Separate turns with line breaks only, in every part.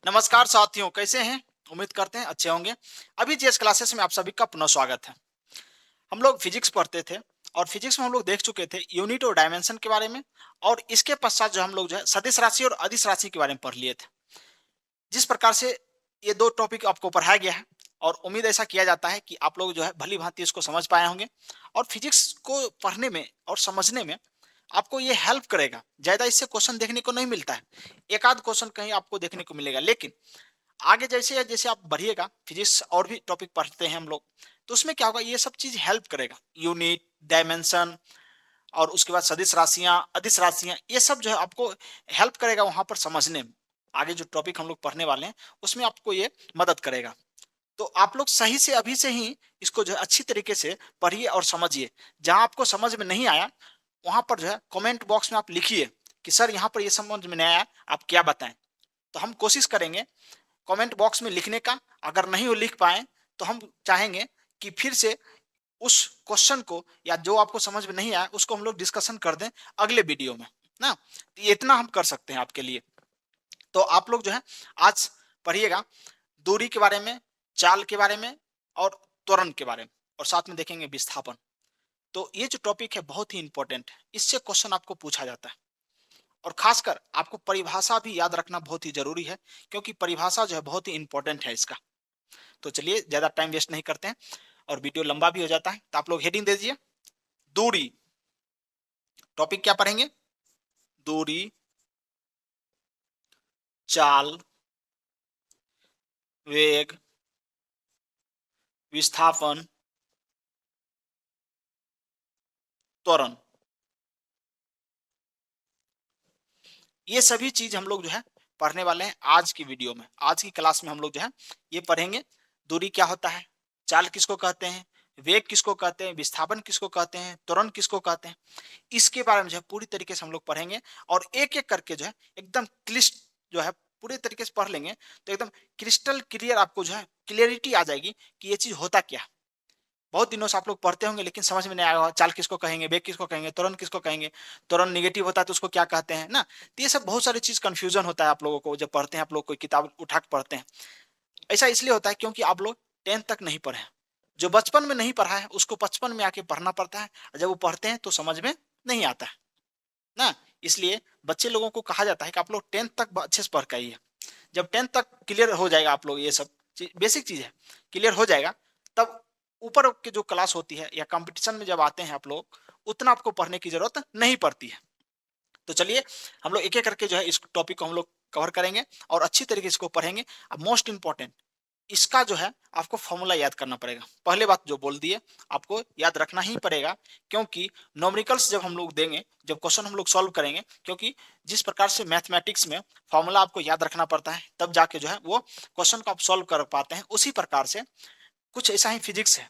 नमस्कार साथियों, कैसे हैं? उम्मीद करते हैं अच्छे होंगे। अभी जीएस क्लासेस में आप सभी का पुनः स्वागत है। हम लोग फिजिक्स पढ़ते थे और फिजिक्स में हम लोग देख चुके थे यूनिट और डायमेंशन के बारे में, और इसके पश्चात जो हम लोग जो है सदिश राशि और अदिश राशि के बारे में पढ़ लिए थे। जिस प्रकार से ये दो टॉपिक आपको पढ़ाया गया है, और उम्मीद ऐसा किया जाता है कि आप लोग जो है भली भांति इसको समझ पाए होंगे, और फिजिक्स को पढ़ने में और समझने में आपको ये हेल्प करेगा। ज्यादा इससे क्वेश्चन देखने को नहीं मिलता है, एक आध क्वेश्चन कहीं आपको देखने को मिलेगा, लेकिन आगे जैसे जैसे आप बढ़िएगा, फिजिक्स और भी टॉपिक पढ़ते हैं हम लोग, तो उसमें क्या होगा, ये सब चीज हेल्प करेगा। यूनिट, डायमेंशन, और उसके बाद सदिश राशियां, अदिश राशियां, ये सब जो है आपको हेल्प करेगा वहां पर समझने में। आगे जो टॉपिक हम लोग पढ़ने वाले हैं उसमें आपको ये मदद करेगा। तो आप लोग सही से अभी से ही इसको जो है अच्छी तरीके से पढ़िए और समझिए। जहां आपको समझ में नहीं आया, वहां पर जो है कमेंट बॉक्स में आप लिखिए कि सर यहाँ पर ये समझ में नहीं आया, आप क्या बताएं। तो हम कोशिश करेंगे कमेंट बॉक्स में लिखने का। अगर नहीं वो लिख पाए तो हम चाहेंगे कि फिर से उस क्वेश्चन को, या जो आपको समझ में नहीं आया उसको हम लोग डिस्कशन कर दें अगले वीडियो में ना। तो इतना हम कर सकते हैं आपके लिए। तो आप लोग जो है आज पढ़िएगा दूरी के बारे में, चाल के बारे में, और त्वरण के बारे में, और साथ में देखेंगे विस्थापन। तो ये जो टॉपिक है बहुत ही इंपॉर्टेंट है, इससे क्वेश्चन आपको पूछा जाता है। और खासकर आपको परिभाषा भी याद रखना बहुत ही जरूरी है, क्योंकि परिभाषा जो है बहुत ही इंपॉर्टेंट है इसका। तो चलिए ज्यादा टाइम वेस्ट नहीं करते हैं, और वीडियो लंबा भी हो जाता है, तो आप लोग हेडिंग दे दीजिए दूरी। टॉपिक क्या पढ़ेंगे? दूरी, चाल, वेग, विस्थापन, त्वरण। ये सभी चीज हम लोग जो है पढ़ने वाले हैं आज की वीडियो में। आज की क्लास में हम लोग जो है ये पढ़ेंगे। दूरी क्या होता है, चाल किसको कहते हैं, वेग किसको कहते हैं, विस्थापन किसको कहते हैं, त्वरण किसको कहते हैं, इसके बारे में जो है पूरी तरीके से हम लोग पढ़ेंगे। और एक एक करके जो है एकदम क्लिष्ट जो है पूरे तरीके से पढ़ लेंगे, तो एकदम क्रिस्टल क्लियर आपको जो है क्लियरिटी आ जाएगी कि ये चीज होता क्या है। बहुत दिनों से आप लोग पढ़ते होंगे लेकिन समझ में नहीं आया होगा, चाल किसको कहेंगे, वेग किसको कहेंगे, त्वरण किसको कहेंगे, त्वरण निगेटिव होता है तो उसको क्या कहते हैं ना। तो ये सब बहुत सारी चीज कंफ्यूजन होता है आप लोगों को जब पढ़ते हैं, आप लोग कोई किताब उठा के पढ़ते हैं। ऐसा इसलिए होता है क्योंकि आप लोग 10th तक नहीं पढ़े हैं। जो बचपन में नहीं पढ़ा है उसको 55 में आके पढ़ना पड़ता है, और जब वो पढ़ते हैं तो समझ में नहीं आता है ना। इसलिए बच्चे लोगों को कहा जाता है कि आप लोग 10th तक अच्छे से पढ़ के आइए। जब 10th तक क्लियर हो जाएगा, आप लोग ये सब बेसिक चीज है, क्लियर हो जाएगा, तब ऊपर की जो क्लास होती है या कंपटीशन में जब आते हैं आप लोग, उतना आपको पढ़ने की जरूरत नहीं पड़ती है। तो चलिए हम लोग एक एक करके जो है इस टॉपिक को हम लोग कवर करेंगे और अच्छी तरीके से इसको पढ़ेंगे। अब मोस्ट इंपॉर्टेंट, इसका जो है आपको फॉर्मूला याद करना पड़ेगा। पहले बात जो बोल दिए, आपको याद रखना ही पड़ेगा, क्योंकि न्यूमेरिकल्स जब हम लोग देंगे, जब क्वेश्चन हम लोग सॉल्व करेंगे, क्योंकि जिस प्रकार से मैथमेटिक्स में फॉर्मूला आपको याद रखना पड़ता है तब जाके जो है वो क्वेश्चन को आप सॉल्व कर पाते हैं, उसी प्रकार से कुछ ऐसा ही फिजिक्स है।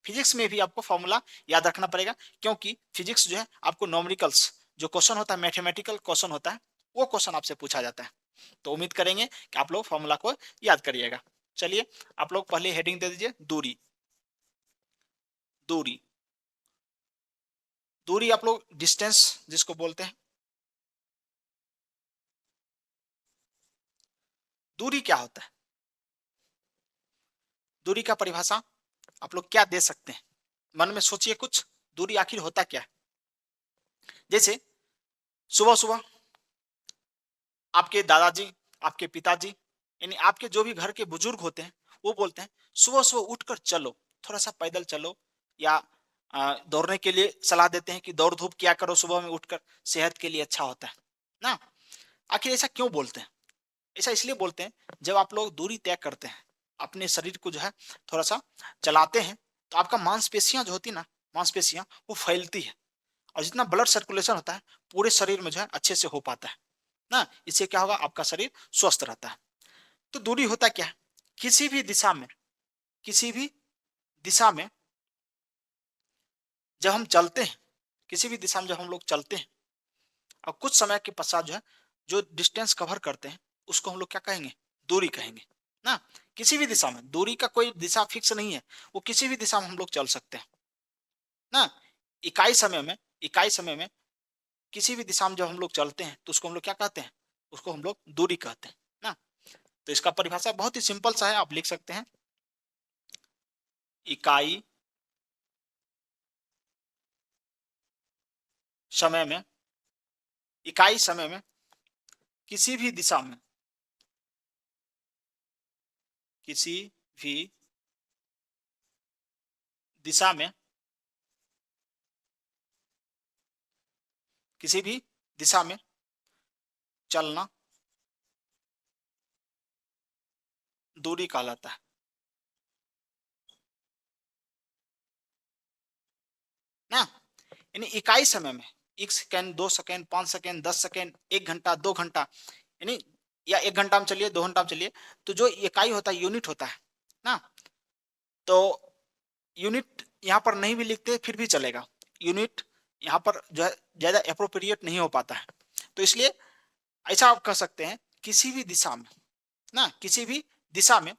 फिजिक्स में भी आपको फॉर्मूला याद रखना पड़ेगा, क्योंकि फिजिक्स जो है आपको न्यूमेरिकल्स जो क्वेश्चन होता है, मैथमेटिकल क्वेश्चन होता है, वो क्वेश्चन आपसे पूछा जाता है। तो उम्मीद करेंगे कि आप लोग फॉर्मूला को याद करिएगा। चलिए आप लोग पहले हेडिंग दे दीजिए दूरी। दूरी, दूरी आप लोग डिस्टेंस जिसको बोलते हैं। दूरी क्या होता है, दूरी का परिभाषा आप लोग क्या दे सकते हैं? मन में सोचिए कुछ, दूरी आखिर होता क्या है। जैसे सुबह सुबह आपके दादाजी, आपके पिताजी, यानी आपके जो भी घर के बुजुर्ग होते हैं, वो बोलते हैं सुबह सुबह उठकर चलो, थोड़ा सा पैदल चलो, या दौड़ने के लिए सलाह देते हैं कि दौड़ धूप किया करो सुबह में उठकर, सेहत के लिए अच्छा होता है ना। आखिर ऐसा क्यों बोलते हैं? ऐसा इसलिए बोलते हैं, जब आप लोग दूरी तय करते हैं, अपने शरीर को जो है थोड़ा सा चलाते हैं, तो आपका मांसपेशियां जो होती है ना, मांसपेशियां वो फैलती है, और जितना ब्लड सर्कुलेशन होता है पूरे शरीर में जो है अच्छे से हो पाता है ना। इससे क्या होगा, आपका शरीर स्वस्थ रहता है। तो दूरी होता क्या है, किसी भी दिशा में, किसी भी दिशा में जब हम चलते हैं, किसी भी दिशा में जब हम लोग चलते हैं और कुछ समय के पश्चात जो है जो डिस्टेंस कवर करते हैं, उसको हम लोग क्या कहेंगे, दूरी कहेंगे ना। किसी भी दिशा में, दूरी का कोई दिशा फिक्स नहीं है, वो किसी भी दिशा में हम लोग चल सकते हैं ना। इकाई समय में, इकाई समय में किसी भी दिशा में जब हम लोग चलते हैं तो उसको हम लोग क्या कहते हैं, उसको हम लोग दूरी कहते हैं ना। तो इसका परिभाषा बहुत ही सिंपल सा है, आप लिख सकते हैं इकाई समय में, इकाई समय में किसी भी दिशा में, किसी भी दिशा में, किसी भी दिशा में चलना दूरी कहलाता है ना। यानी इकाई समय में 1 सेकेंड, 2 सेकेंड, 5 सेकेंड, 10 सेकेंड, 1 घंटा, 2 घंटा, यानी या 1 घंटा में चलिए, 2 घंटा में चलिए, तो जो इकाई होता है यूनिट होता है ना। तो यूनिट यहाँ पर नहीं भी लिखते फिर भी चलेगा, यूनिट यहाँ पर जो है ज्यादा अप्रोप्रिएट नहीं हो पाता है। तो इसलिए ऐसा आप कह सकते हैं किसी भी दिशा में ना, किसी भी दिशा में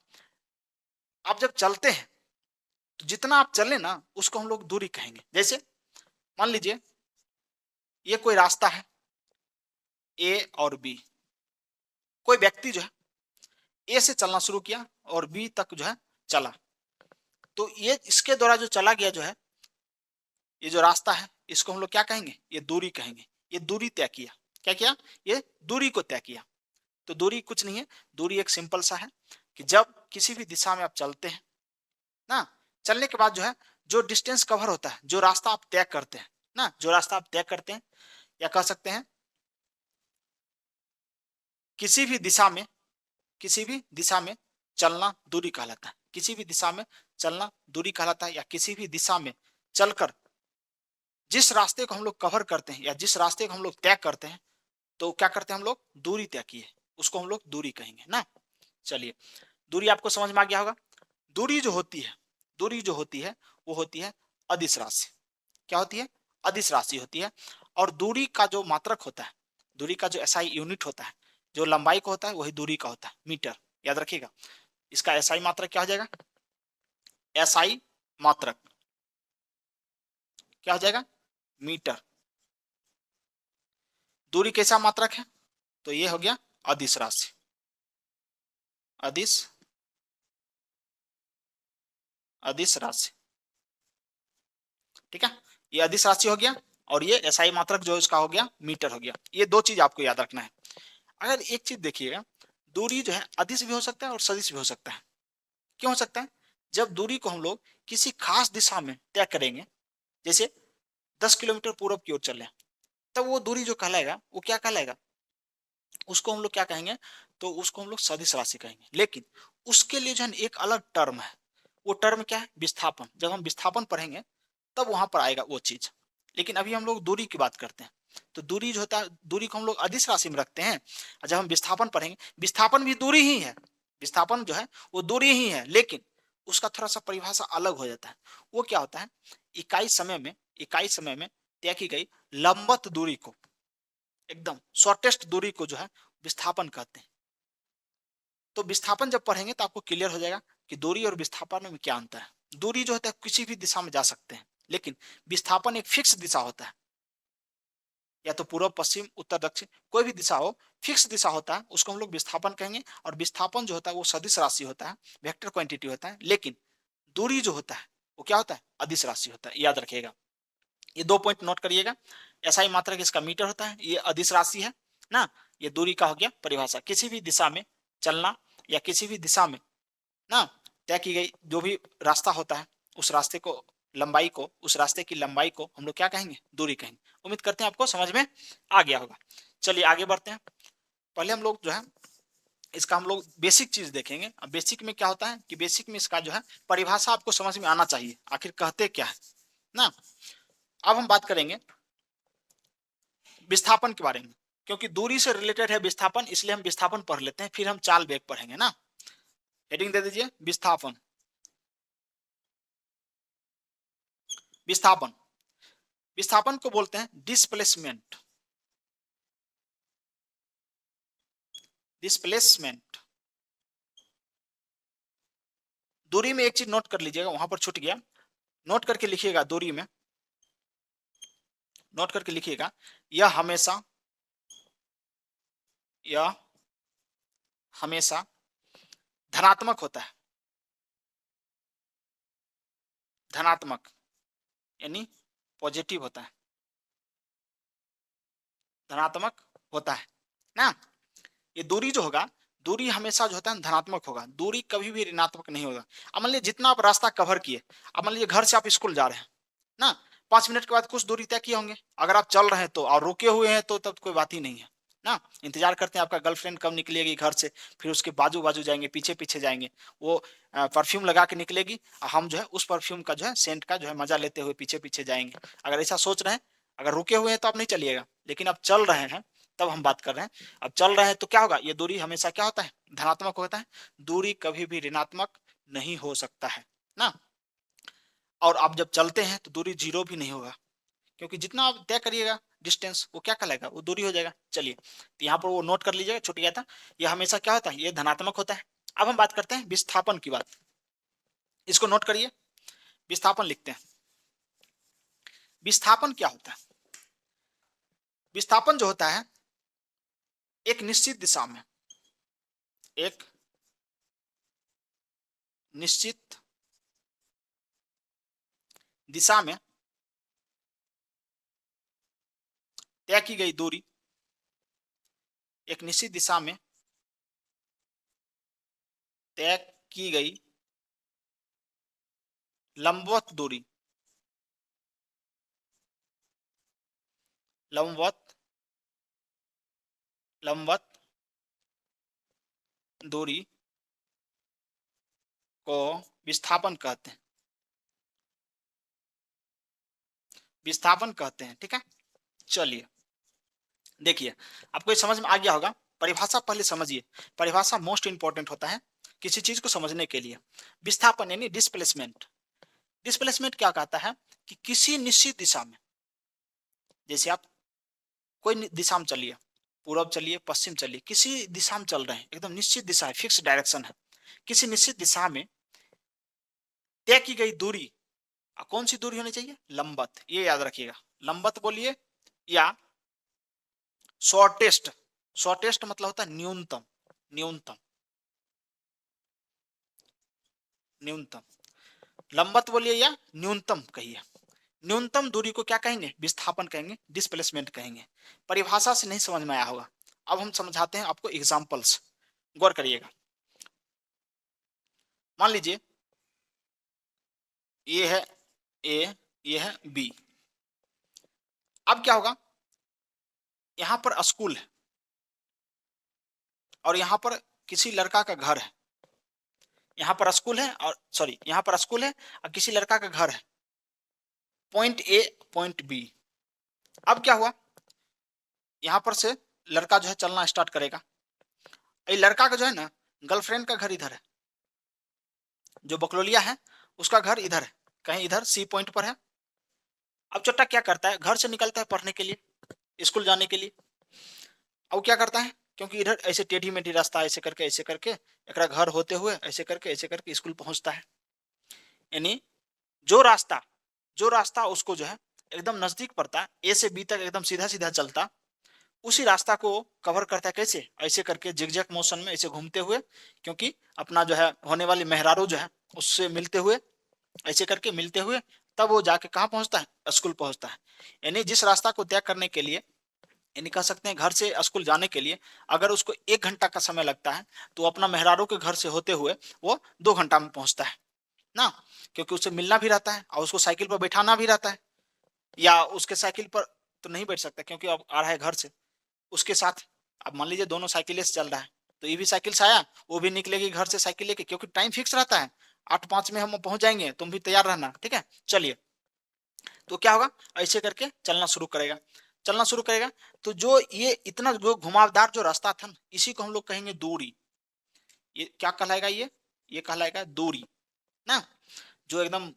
आप जब चलते हैं तो जितना आप चले ना उसको हम लोग दूरी कहेंगे। जैसे मान लीजिए ये कोई रास्ता है ए और बी, कोई व्यक्ति जो है ए से चलना शुरू किया और बी तक जो है चला, तो ये इसके द्वारा जो चला गया जो है, ये जो रास्ता है इसको हम लोग क्या कहेंगे, ये दूरी कहेंगे। ये दूरी तय किया, क्या किया, ये दूरी को तय किया। तो दूरी कुछ नहीं है, दूरी एक सिंपल सा है कि जब किसी भी दिशा में आप चलते हैं ना, चलने के बाद जो है जो डिस्टेंस कवर होता है, जो रास्ता आप तय करते हैं ना, जो रास्ता आप तय करते हैं, या कह सकते हैं किसी भी दिशा में, किसी भी दिशा में चलना दूरी कहलाता है। किसी भी दिशा में चलना दूरी कहलाता है, या किसी भी दिशा में चलकर जिस रास्ते को हम लोग कवर करते हैं या जिस रास्ते को हम लोग तय करते हैं, तो क्या करते हैं हम लोग, दूरी तय की है, उसको हम लोग दूरी कहेंगे ना। चलिए, दूरी आपको समझ में आ गया होगा। दूरी जो होती है, दूरी जो होती है वो होती है अदिश राशि। क्या होती है, अदिश राशि होती है। और दूरी का जो मात्रक होता है, दूरी का जो एसआई यूनिट होता है, जो लंबाई का होता है वही दूरी का होता है, मीटर। याद रखिएगा, इसका एसआई मात्रक क्या हो जाएगा, एसआई मात्रक क्या हो जाएगा, मीटर। दूरी कैसा मात्रक है, तो ये हो गया अदिश राशि, अदिश, अदिश राशि। ठीक है, ये अदिश राशि हो गया, और ये एसआई मात्रक जो इसका हो गया मीटर हो गया। ये दो चीज आपको याद रखना है। अगर एक चीज देखिएगा, दूरी जो है अदिश भी हो सकता है और सदिश भी हो सकता है। क्यों हो सकता है, जब दूरी को हम लोग किसी खास दिशा में तय करेंगे, जैसे 10 किलोमीटर पूर्व की ओर चले, तब वो दूरी जो कहलाएगा वो क्या कहलाएगा, उसको हम लोग क्या कहेंगे, तो उसको हम लोग सदिश राशि कहेंगे। लेकिन उसके लिए जो है एक अलग टर्म है, वो टर्म क्या है, विस्थापन। जब हम विस्थापन पढ़ेंगे तब वहां पर आएगा वो चीज। लेकिन अभी हम लोग दूरी की बात करते हैं, तो दूरी जो होता है, दूरी को हम लोग अदिश राशि में रखते हैं। और जब हम विस्थापन पढ़ेंगे, विस्थापन भी दूरी ही है, विस्थापन जो है वो दूरी ही है, लेकिन उसका थोड़ा सा परिभाषा अलग हो जाता है। वो क्या होता है, इकाई समय में, इकाई समय में तय की गई लंबवत दूरी को, एकदम शॉर्टेस्ट दूरी को जो है विस्थापन कहते हैं। तो विस्थापन जब पढ़ेंगे तो आपको क्लियर हो जाएगा कि दूरी और विस्थापन में क्या अंतर है। दूरी जो होता है किसी भी दिशा में जा सकते हैं, लेकिन विस्थापन एक फिक्स दिशा होता है, या तो पूर्व, पश्चिम, उत्तर, दक्षिण, कोई भी दिशा हो, फिक्स दिशा होता है, उसको हम लोग विस्थापन कहेंगे। और विस्थापन जो होता है वो सदिश राशि होता है, वेक्टर क्वांटिटी होता है। लेकिन दूरी जो होता है वो क्या होता है, अदिश राशि होता है। याद रखिएगा, ये 2 पॉइंट नोट करिएगा। एसआई मात्रक इसका मीटर होता है, ये अदिश राशि है ना। ये दूरी का हो गया परिभाषा, किसी भी दिशा में चलना, या किसी भी दिशा में ना तय की गई जो भी रास्ता होता है, उस रास्ते को, लंबाई को, उस रास्ते की लंबाई को हम लोग क्या कहेंगे, दूरी कहेंगे। उम्मीद करते हैं आपको समझ में आ गया होगा। चलिए आगे बढ़ते हैं। पहले हम लोग जो है इसका हम लोग बेसिक चीज देखेंगे। अब बेसिक में क्या होता है कि बेसिक में इसका जो है परिभाषा आपको समझ में आना चाहिए, आखिर कहते क्या है ना। अब हम बात करेंगे विस्थापन के बारे में, क्योंकि दूरी से रिलेटेड है विस्थापन, इसलिए हम विस्थापन पढ़ लेते हैं, फिर हम चाल वेग पढ़ेंगे ना। हेडिंग दे दीजिए विस्थापन। विस्थापन, विस्थापन को बोलते हैं डिस्प्लेसमेंट, डिस्प्लेसमेंट। दूरी में एक चीज नोट कर लीजिएगा, वहां पर छूट गया, नोट करके लिखिएगा दूरी में, नोट करके लिखिएगा, यह हमेशा, यह हमेशा धनात्मक होता है, धनात्मक यानी पॉजिटिव होता है, धनात्मक होता है ना। ये दूरी जो होगा, दूरी हमेशा जो होता है धनात्मक होगा, दूरी कभी भी ऋणात्मक नहीं होगा। अब मान लीजिए जितना आप रास्ता कवर किए, अब मान लीजिए घर से आप स्कूल जा रहे हैं ना, 5 मिनट के बाद कुछ दूरी तय किए होंगे, अगर आप चल रहे हैं तो, और रुके हुए हैं तो तब कोई बात ही नहीं है ना। इंतजार करते हैं आपका गर्लफ्रेंड कब निकलेगी घर से, फिर उसके बाजू बाजू जाएंगे, पीछे पीछे जाएंगे, वो परफ्यूम लगा के निकलेगी, हम जो है उस परफ्यूम का जो है सेंट का जो है मजा लेते हुए पीछे पीछे जाएंगे। अगर ऐसा सोच रहे हैं, अगर रुके हुए हैं तो आप नहीं चलिएगा, लेकिन अब चल रहे हैं तब हम बात कर रहे हैं। अब चल रहे हैं तो क्या होगा, ये दूरी हमेशा क्या होता है, धनात्मक होता है, दूरी कभी भी ऋणात्मक नहीं हो सकता है ना। और आप जब चलते हैं तो दूरी जीरो भी नहीं होगा, क्योंकि जितना आप तय करिएगा डिस्टेंस वो क्या कहलाएगा, वो दूरी हो जाएगा। चलिए, तो यहाँ पर वो नोट कर लीजिएगा, छूट गया था। ये हमेशा क्या होता है, ये धनात्मक होता है। अब हम बात करते हैं विस्थापन की बात, इसको नोट करिए, विस्थापन लिखते हैं। विस्थापन क्या होता है, विस्थापन जो होता है एक निश्चित दिशा में, एक निश्चित दिशा में तय की गई दूरी, एक निश्चित दिशा में तय की गई लंबवत दूरी, लंबवत लंबवत दूरी को विस्थापन कहते हैं, विस्थापन कहते हैं। ठीक है, चलिए देखिए, आपको ये समझ में आ गया होगा। परिभाषा पहले समझिए, परिभाषा मोस्ट इंपॉर्टेंट होता है किसी चीज को समझने के लिए। विस्थापन यानी डिस्प्लेसमेंट, डिस्प्लेसमेंट क्या कहता है कि किसी निश्चित दिशा में, जैसे आप कोई दिशा में चलिए, पूर्व चलिए, पश्चिम चलिए, किसी दिशा में चल रहे हैं, एकदम निश्चित दिशा है, फिक्स डायरेक्शन है, किसी निश्चित दिशा में तय की गई दूरी, कौन सी दूरी होनी चाहिए, लंबवत, ये याद रखिएगा, लंबवत बोलिए या शॉर्टेस्ट, शॉर्टेस्ट मतलब होता है न्यूनतम, न्यूनतम, न्यूनतम, लंबवत बोलिए या न्यूनतम कहिए। न्यूनतम दूरी को क्या कहेंगे, विस्थापन कहेंगे, डिस्प्लेसमेंट कहेंगे। परिभाषा से नहीं समझ में आया होगा, अब हम समझाते हैं आपको एग्जांपल्स, गौर करिएगा। मान लीजिए ये है ए, ये है बी। अब क्या होगा, यहां पर स्कूल है और यहां पर किसी लड़का का घर है, यहां पर स्कूल है और सॉरी यहां पर स्कूल है और किसी लड़का का घर है, पॉइंट ए पॉइंट बी। अब क्या हुआ, यहां पर से लड़का जो है चलना स्टार्ट करेगा, ये लड़का का जो है ना गर्लफ्रेंड का घर इधर है, जो बकलोलिया है उसका घर इधर है, कहीं इधर सी पॉइंट पर है। अब चोट्टा क्या करता है, घर से निकलता है पढ़ने के लिए, स्कूल जाने के लिए। अब क्या करता है, क्योंकि इधर ऐसे टेढ़ी मेढ़ी रास्ता, ऐसे करके एक घर होते हुए ऐसे करके स्कूल पहुंचता है। यानी जो रास्ता, जो रास्ता उसको जो है एकदम नजदीक पड़ता है, ए से बी तक एकदम सीधा सीधा चलता, उसी रास्ता को कवर करता है कैसे, ऐसे करके जिगजैग मोशन में ऐसे घूमते हुए, क्योंकि अपना जो है होने वाली मेहरारू जो है उससे मिलते हुए, ऐसे करके मिलते हुए, तब वो जाके कहाँ पहुंचता है, स्कूल पहुंचता है। यानी जिस रास्ता को तय करने के लिए, यानी कह सकते हैं घर से स्कूल जाने के लिए अगर उसको 1 घंटा का समय लगता है, तो अपना मेहरारू के घर से होते हुए वो 2 घंटा में पहुंचता है ना, क्योंकि उससे मिलना भी रहता है और उसको साइकिल पर बैठाना भी रहता है, या उसके साइकिल पर तो नहीं बैठ सकता क्योंकि अब आ रहा है घर से, उसके साथ अब मान लीजिए दोनों साइकिल से चल रहा है, तो ये भी साइकिल से आया, वो भी निकलेगी घर से साइकिल लेके, क्योंकि टाइम फिक्स रहता है, 8:05 में हम पहुंच जाएंगे, तुम भी तैयार रहना, ठीक है। चलिए, तो क्या होगा, ऐसे करके चलना शुरू करेगा, चलना शुरू करेगा, तो जो ये इतना जो घुमावदार जो रास्ता था, इसी को हम लोग कहेंगे दूरी। ये क्या कहलाएगा, ये कहलाएगा दूरी ना। जो एकदम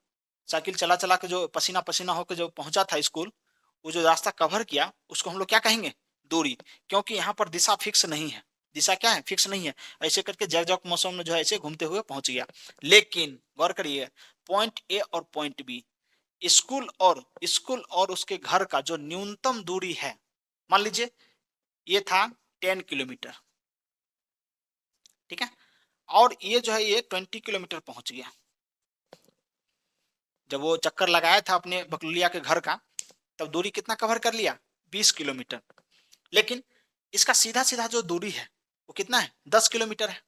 साइकिल चला चला के जो पसीना पसीना होकर जो पहुंचा था स्कूल, वो जो रास्ता कवर किया उसको हम लोग क्या कहेंगे, दूरी। क्योंकि यहाँ पर दिशा फिक्स नहीं है, दिशा क्या है, फिक्स नहीं है, ऐसे करके जगजग मौसम में जो है ऐसे घूमते हुए पहुंच गया। लेकिन गौर करिए, पॉइंट ए और पॉइंट बी, स्कूल और उसके घर का जो न्यूनतम दूरी है, मान लीजिए ये था 10 किलोमीटर, ठीक है। और ये जो है ये 20 किलोमीटर पहुंच गया। जब वो चक्कर लगाया था अपने बकलुलिया के घर का, तब दूरी कितना कवर कर लिया? 20 किलोमीटर। लेकिन इसका सीधा सीधा जो दूरी है वो कितना है? 10 किलोमीटर है।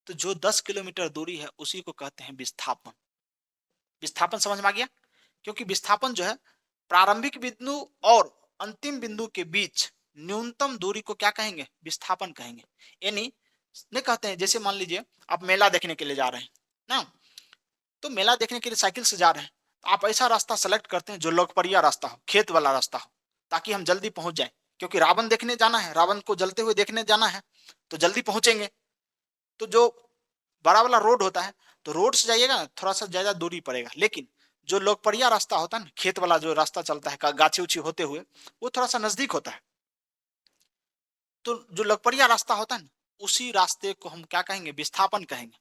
तो जो 10 किलोमीटर दूरी है उसी को कहते हैं विस्थापन। विस्थापन समझ में आ गया? क्योंकि विस्थापन जो है प्रारंभिक बिंदु और अंतिम बिंदु के बीच न्यूनतम दूरी को क्या कहेंगे? विस्थापन कहेंगे। यानी नहीं कहते हैं, जैसे मान लीजिए आप मेला देखने के लिए जा रहे हैं ना, तो मेला देखने के लिए साइकिल से जा रहे हैं, तो आप ऐसा रास्ता सेलेक्ट करते हैं जो लोकप्रिय रास्ता हो, खेत वाला रास्ता हो, ताकि हम जल्दी पहुंच जाए। क्योंकि रावण देखने जाना है, रावण को जलते हुए देखने जाना है, तो जल्दी पहुंचेंगे। तो जो बड़ा वाला रोड होता है, तो रोड से जाइएगा ना थोड़ा सा ज्यादा दूरी पड़ेगा, लेकिन जो लोकप्रिय रास्ता होता है ना, खेत वाला जो रास्ता चलता है गाछी उछी होते हुए, वो थोड़ा सा नजदीक होता है। तो जो लोकप्रिय रास्ता होता है ना, उसी रास्ते को हम क्या कहेंगे? विस्थापन कहेंगे।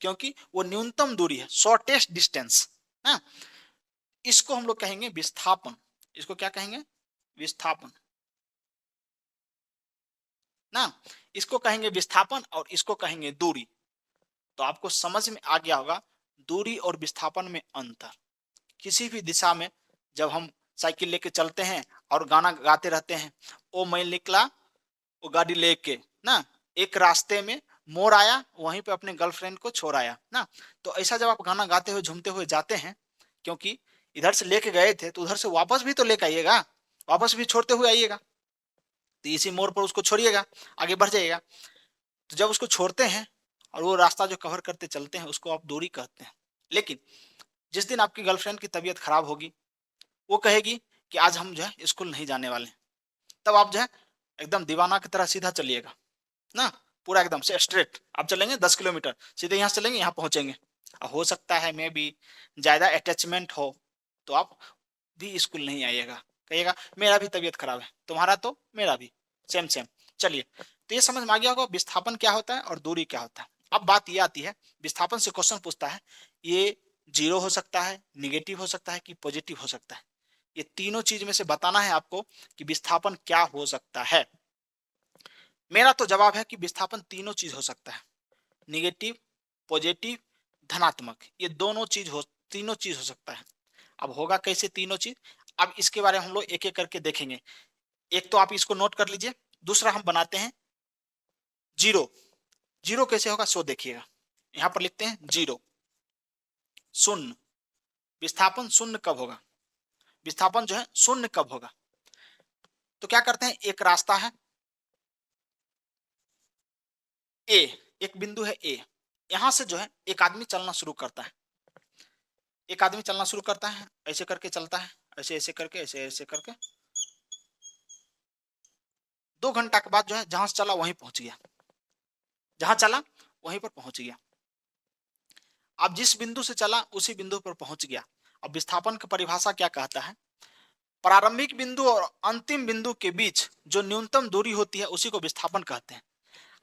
क्योंकि वो न्यूनतम दूरी है, शॉर्टेस्ट डिस्टेंस ना, इसको हम लोग कहेंगे विस्थापन। इसको क्या कहेंगे? विस्थापन ना, इसको कहेंगे विस्थापन और इसको कहेंगे दूरी। तो आपको समझ में आ गया होगा दूरी और विस्थापन में अंतर। किसी भी दिशा में जब हम साइकिल लेके चलते हैं और गाना गाते रहते हैं, ओ मैं निकला वो गाड़ी लेके ना, एक रास्ते में मोड़ आया, वहीं पे अपने गर्लफ्रेंड को छोड़ आया ना। तो ऐसा जब आप गाना गाते हुए झूमते हुए जाते हैं, क्योंकि इधर से लेके गए थे तो उधर से वापस भी तो लेके आइएगा, वापस भी छोड़ते हुए आइएगा। तो इसी मोड़ पर उसको छोड़िएगा, आगे बढ़ जाइएगा। तो जब उसको छोड़ते हैं और वो रास्ता जो कवर करते चलते हैं, उसको आप दूरी कहते हैं। लेकिन जिस दिन आपकी गर्लफ्रेंड की तबीयत खराब होगी, वो कहेगी कि आज हम जो है स्कूल नहीं जाने वाले, तब आप जो है एकदम दीवाना की तरह सीधा चलिएगा ना, पूरा एकदम से स्ट्रेट आप चलेंगे 10 किलोमीटर, सीधे यहाँ चलेंगे, यहाँ पहुंचेंगे। हो सकता है मे भी ज्यादा अटैचमेंट हो, तो आप भी स्कूल नहीं आइएगा, कहिएगा मेरा भी तबीयत खराब है, तुम्हारा तो मेरा भी सेम सेम। चलिए, तो ये समझ में आ गया होगा विस्थापन क्या होता है और दूरी क्या होता है। अब बात ये आती है, विस्थापन से क्वेश्चन पूछता है ये जीरो हो सकता है, निगेटिव हो सकता है कि पॉजिटिव हो सकता है। ये तीनों चीज में से बताना है आपको कि विस्थापन क्या हो सकता है। मेरा तो जवाब है कि विस्थापन तीनों चीज हो सकता है, निगेटिव, पॉजिटिव, धनात्मक, ये दोनों चीज हो, तीनों चीज हो सकता है। अब होगा कैसे तीनों चीज? अब इसके बारे में हम लोग एक एक करके देखेंगे। एक तो आप इसको नोट कर लीजिए, दूसरा हम बनाते हैं जीरो। जीरो कैसे होगा सो देखिएगा, यहां पर लिखते हैं जीरो, शून्य। विस्थापन शून्य कब होगा? विस्थापन जो है शून्य कब होगा? तो क्या करते हैं, एक रास्ता है ए, एक बिंदु है ए, यहां से जो है एक आदमी चलना शुरू करता है, एक आदमी चलना शुरू करता है, ऐसे करके चलता है, ऐसे ऐसे करके, ऐसे ऐसे करके, 2 घंटा के बाद जो है जहां से चला वहीं पहुंच गया, जहां चला वहीं पर पहुंच गया। अब जिस बिंदु से चला उसी बिंदु पर पहुंच गया। अब विस्थापन की परिभाषा क्या कहता है? प्रारंभिक बिंदु और अंतिम बिंदु के बीच जो न्यूनतम दूरी होती है उसी को विस्थापन कहते हैं।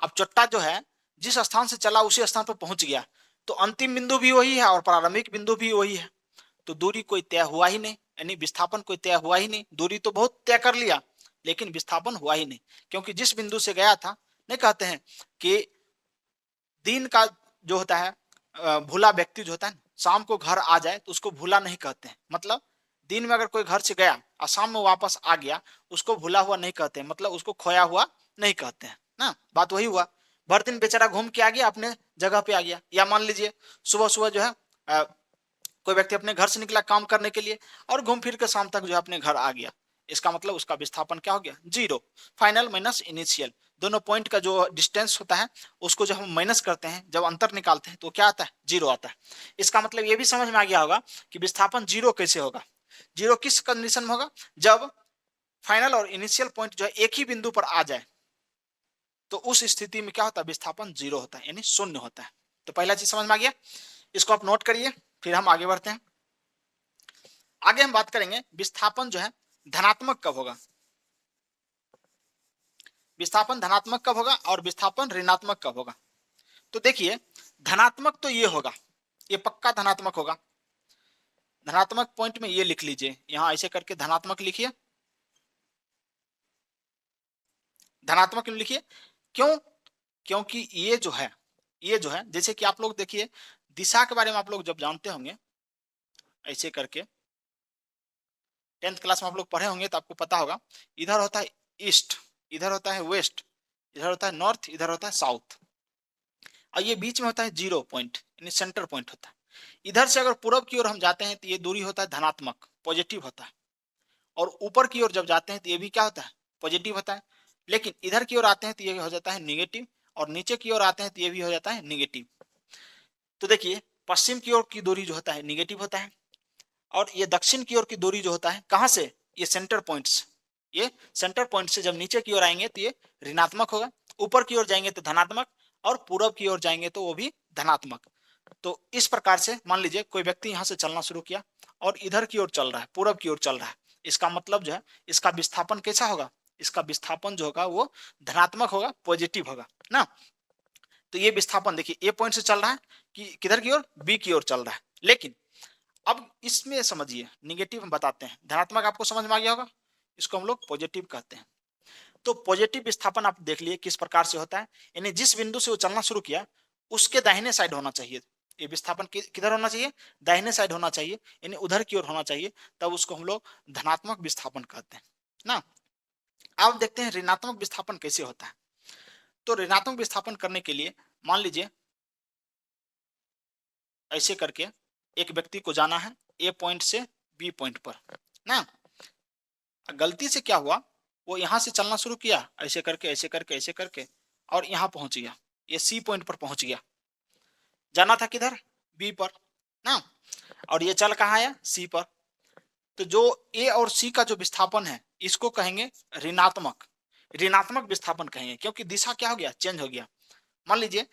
अब चट्टा जो है जिस स्थान से चला उसी स्थान पर पहुंच गया, तो अंतिम बिंदु भी वही है और प्रारंभिक बिंदु भी वही है, तो दूरी कोई तय हुआ ही नहीं, यानी विस्थापन कोई तय हुआ ही नहीं। दूरी तो बहुत तय कर लिया, लेकिन विस्थापन हुआ ही नहीं, क्योंकि जिस बिंदु से गया था, नहीं कहते हैं कि दिन का जो होता है भूला व्यक्ति जो होता है, शाम को घर आ जाए तो उसको भूला नहीं कहते हैं। मतलब दिन में अगर कोई घर से गया और शाम में वापस आ गया, उसको भूला हुआ नहीं कहते हैं, मतलब उसको खोया हुआ नहीं कहते हैं ना। बात वही हुआ, भर दिन बेचारा घूम के आ गया, अपने जगह पे आ गया। या मान लीजिए सुबह सुबह जो है कोई व्यक्ति अपने घर से निकला काम करने के लिए और घूम फिर के शाम तक जो है अपने घर आ गया, इसका मतलब उसका विस्थापन क्या हो गया? जीरो। फाइनल माइनस इनिशियल, दोनों पॉइंट का जो डिस्टेंस होता है उसको जब हम माइनस करते हैं, जब अंतर निकालते हैं, तो क्या आता है? जीरो आता है। इसका मतलब ये भी समझ में आ गया होगा कि विस्थापन जीरो कैसे होगा। जीरो किस कंडीशन में होगा? जब फाइनल और इनिशियल पॉइंट जो है एक ही बिंदु पर आ जाए, तो उस स्थिति में क्या होता है? विस्थापन जीरो होता है, यानी शून्य होता है। तो पहला चीज समझ में आ गया, इसको आप नोट करिए, फिर हम आगे बढ़ते हैं। आगे हम बात करेंगे विस्थापन जो है धनात्मक कब होगा, विस्थापन धनात्मक कब होगा और विस्थापन ऋणात्मक कब होगा। तो देखिए, धनात्मक तो ये होगा, ये पक्का धनात्मक होगा। धनात्मक पॉइंट में ये लिख लीजिए, यहां ऐसे करके धनात्मक लिखिए, धनात्मक लिखिए। क्यों? क्योंकि ये जो है ये जो है, जैसे कि आप लोग देखिए दिशा के बारे में आप लोग जब जानते होंगे ऐसे करके 10th क्लास में आप लोग पढ़े होंगे तो आपको पता होगा, इधर होता है ईस्ट, इधर होता है वेस्ट, इधर होता है नॉर्थ, इधर होता है साउथ, और ये बीच में होता है जीरो पॉइंट यानी सेंटर पॉइंट होता है। इधर से अगर पूरब की ओर हम जाते हैं तो ये दूरी होता है धनात्मक पॉजिटिव होता है, और ऊपर की ओर जब जाते हैं तो ये भी क्या होता है पॉजिटिव होता है। लेकिन इधर की ओर आते हैं तो ये हो जाता है निगेटिव, और नीचे की ओर आते हैं तो ये भी हो जाता है निगेटिव। तो देखिए पश्चिम की ओर की दूरी जो होता है निगेटिव होता है, और ये दक्षिण की ओर की दूरी जो होता है कहां से, ये सेंटर पॉइंट्स, ये सेंटर पॉइंट से जब नीचे की ओर आएंगे तो ये ऋणात्मक होगा, ऊपर की ओर जाएंगे तो धनात्मक, और पूरब की ओर जाएंगे तो वो भी धनात्मक। तो इस प्रकार से मान लीजिए कोई व्यक्ति यहाँ से चलना शुरू किया और इधर की ओर चल रहा है, पूरब की ओर चल रहा है, इसका मतलब जो है इसका विस्थापन कैसा होगा, इसका विस्थापन जो होगा वो धनात्मक होगा, पॉजिटिव होगा ना। तो ये विस्थापन देखिए ए पॉइंट से चल रहा है कि किधर की ओर, बी की ओर चल रहा है। लेकिन अब इसमें समझिए निगेटिव हम बताते हैं, धनात्मक आपको समझ में आ गया होगा, इसको हम लोग पॉजिटिव कहते हैं। तो पॉजिटिव विस्थापन आप देख लिए किस प्रकार से होता है, यानी जिस बिंदु से वो चलना शुरू किया उसके दाहिने साइड होना चाहिए, ये विस्थापन किधर होना चाहिए, दाहिने साइड होना चाहिए, यानी उधर की ओर होना चाहिए, तब उसको हम लोग धनात्मक विस्थापन कहते हैं ना। अब देखते हैं ऋणात्मक विस्थापन कैसे होता है। तो ऋणात्मक विस्थापन करने के लिए मान लीजिए ऐसे करके एक व्यक्ति को जाना है ए पॉइंट से बी पॉइंट पर ना, गलती से क्या हुआ, वो यहां से चलना शुरू किया ऐसे करके ऐसे करके ऐसे करके, और यहां पहुंच गया, ये सी पॉइंट पर पहुंच गया, जाना था किधर, बी पर ना, और ये चल कहाँ आया, सी पर। तो जो ए और सी का जो विस्थापन है इसको कहेंगे ऋणात्मक, ऋणात्मक विस्थापन कहेंगे, क्योंकि दिशा क्या हो गया, चेंज हो गया। मान लीजिए